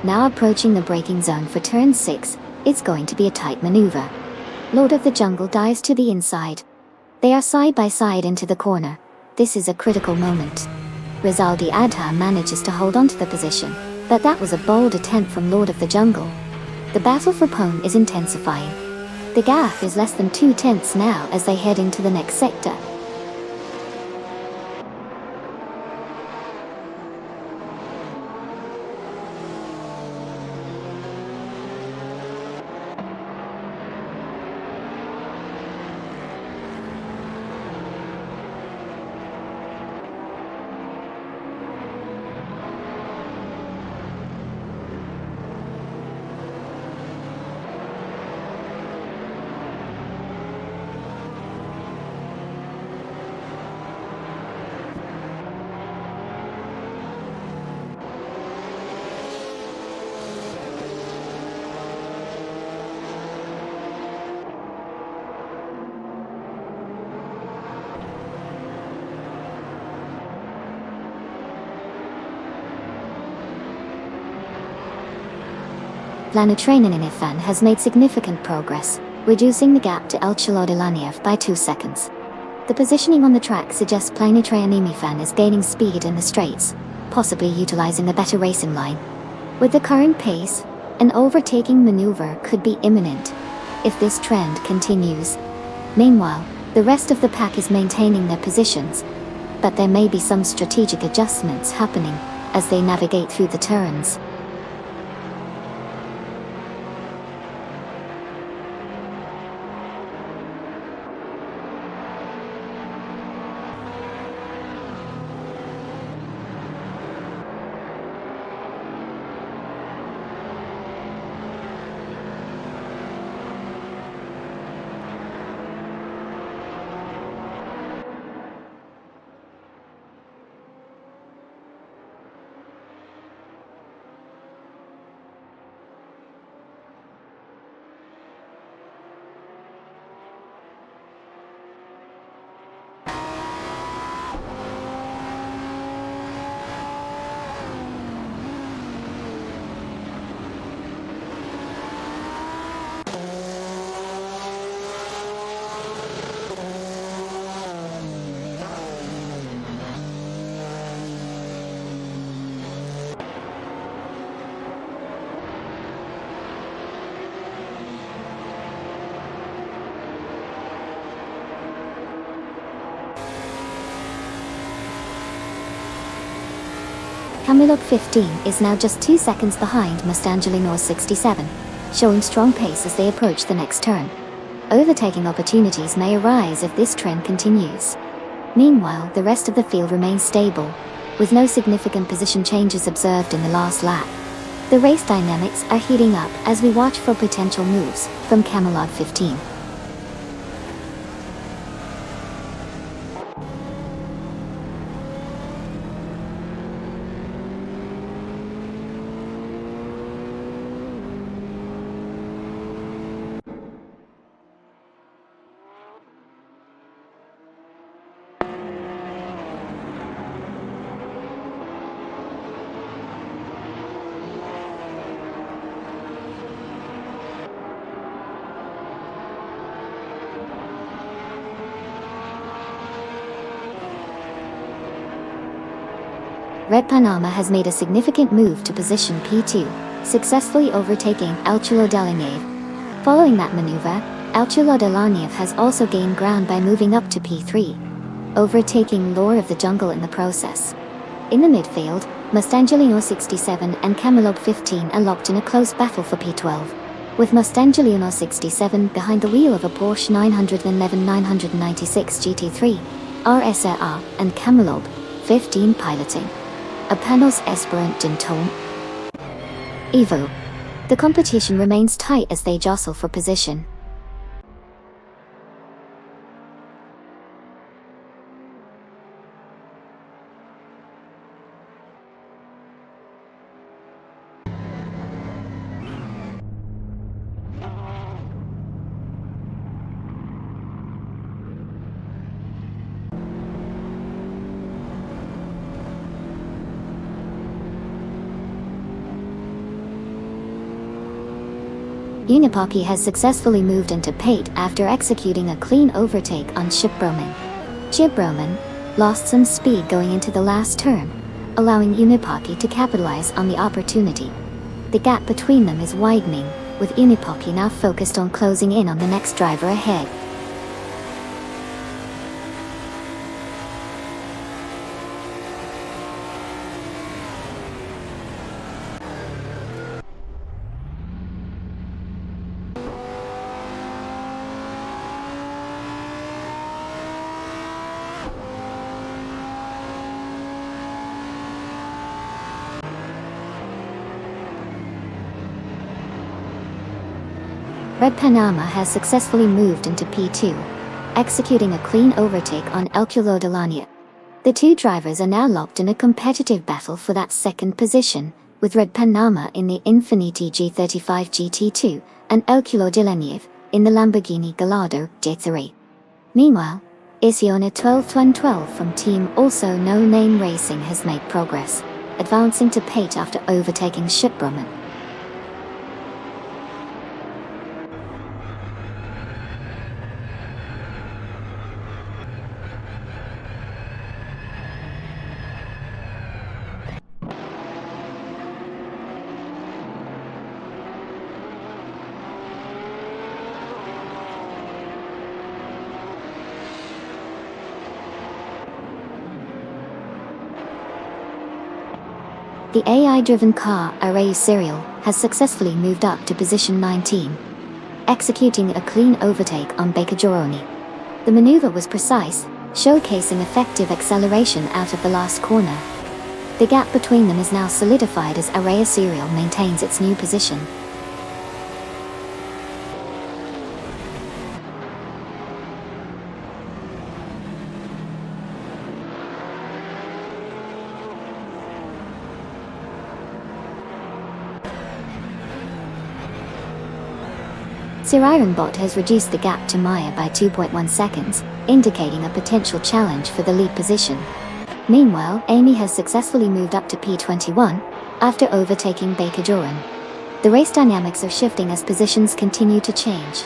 Now approaching the braking zone for turn 6, it's going to be a tight maneuver. Lord of the Jungle dives to the inside. They are side by side into the corner. This is a critical moment. Rizaldi Adha manages to hold on to the position, but that was a bold attempt from Lord of the Jungle. The battle for Pone is intensifying. The gap is less than 2/10 now as they head into the next sector. Planetrainen has made significant progress, reducing the gap to Elchalodelaniev by 2 seconds. The positioning on the track suggests Planetrainen is gaining speed in the straights, possibly utilizing a better racing line. With the current pace, an overtaking maneuver could be imminent if this trend continues. Meanwhile, the rest of the pack is maintaining their positions, but there may be some strategic adjustments happening as they navigate through the turns. Camillob 15 is now just 2 seconds behind Mustangeli 67, showing strong pace as they approach the next turn. Overtaking opportunities may arise if this trend continues. Meanwhile, the rest of the field remains stable, with no significant position changes observed in the last lap. The race dynamics are heating up as we watch for potential moves from Camillob 15. Red Panama has made a significant move to position P2, successfully overtaking Alcilo Delaniev. Following that maneuver, Alcilo Delaniev has also gained ground by moving up to P3, overtaking Lore of the Jungle in the process. In the midfield, Mustangeli 67 and Camillob 15 are locked in a close battle for P12, with Mustangeli 67 behind the wheel of a Porsche 911-996 GT3 RSR and Camillob 15 piloting a Panos Esperant Dinton Evo. The competition remains tight as they jostle for position. Unipocky has successfully moved into P8 after executing a clean overtake on Shipbroman. Shipbroman lost some speed going into the last turn, allowing Unipocky to capitalize on the opportunity. The gap between them is widening, with Unipocky now focused on closing in on the next driver ahead. Red Panama has successfully moved into P2, executing a clean overtake on Alcilo Delaniev. The two drivers are now locked in a competitive battle for that second position, with Red Panama in the Infiniti G35 GT2 and Alcilo Delaniev in the Lamborghini Gallardo J3. Meanwhile, Isiona 1212 from Team Also No Name Racing has made progress, advancing to P8 after overtaking Shipbroman. The AI-driven car Array Serial has successfully moved up to position 19, executing a clean overtake on Beccagioroni. The maneuver was precise, showcasing effective acceleration out of the last corner. The gap between them is now solidified as Array Serial maintains its new position. Sirironbot has reduced the gap to Maya by 2.1 seconds, indicating a potential challenge for the lead position. Meanwhile, Amy has successfully moved up to P21, after overtaking Beccagioroni. The race dynamics are shifting as positions continue to change.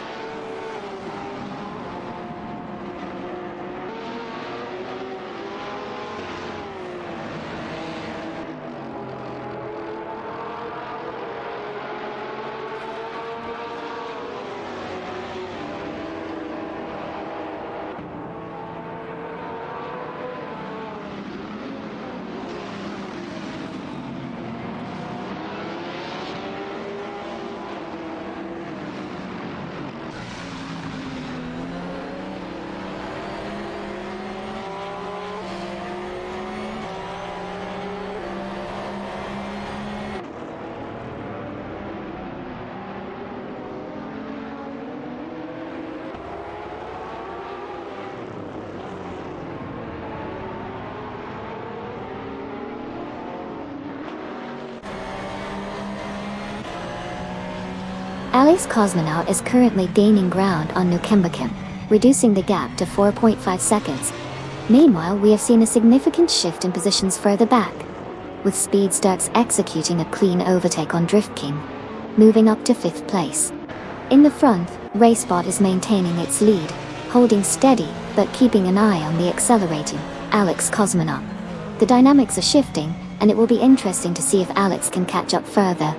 Alex Cosmonaut is currently gaining ground on Nukembakim, reducing the gap to 4.5 seconds. Meanwhile, we have seen a significant shift in positions further back, with Speedstux executing a clean overtake on Drift King, moving up to 5th place. In the front, Racebot is maintaining its lead, holding steady, but keeping an eye on the accelerating Alex Cosmonaut. The dynamics are shifting, and it will be interesting to see if Alex can catch up further.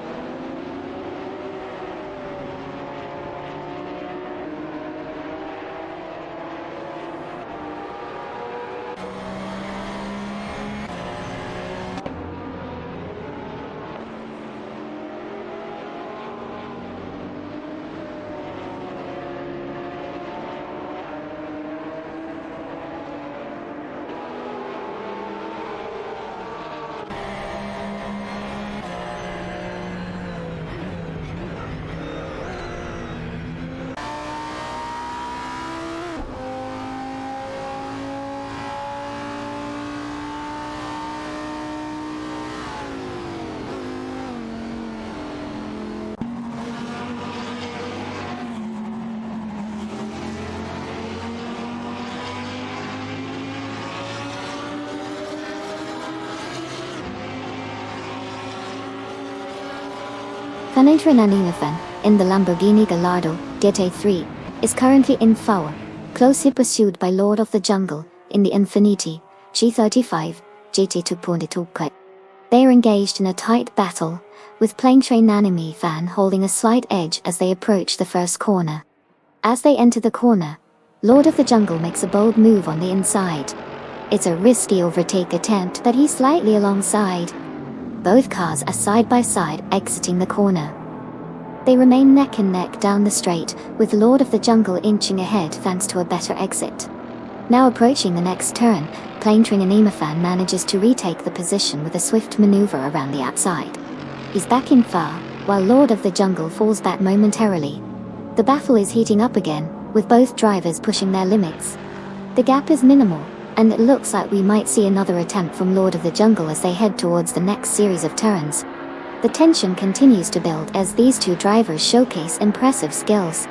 Naninafen, in the Lamborghini Gallardo, DT3, is currently in foul, closely pursued by Lord of the Jungle, in the Infiniti, G35, GT2.2. They are engaged in a tight battle, with Planetrain Nanimifan holding a slight edge as they approach the first corner. As they enter the corner, Lord of the Jungle makes a bold move on the inside. It's a risky overtake attempt that he's slightly alongside. Both cars are side by side exiting the corner. They remain neck and neck down the straight, with Lord of the Jungle inching ahead thanks to a better exit. Now approaching the next turn, Planetrain Animafan manages to retake the position with a swift maneuver around the outside. He's back in far, while Lord of the Jungle falls back momentarily. The battle is heating up again, with both drivers pushing their limits. The gap is minimal, and it looks like we might see another attempt from Lord of the Jungle as they head towards the next series of turns. The tension continues to build as these two drivers showcase impressive skills.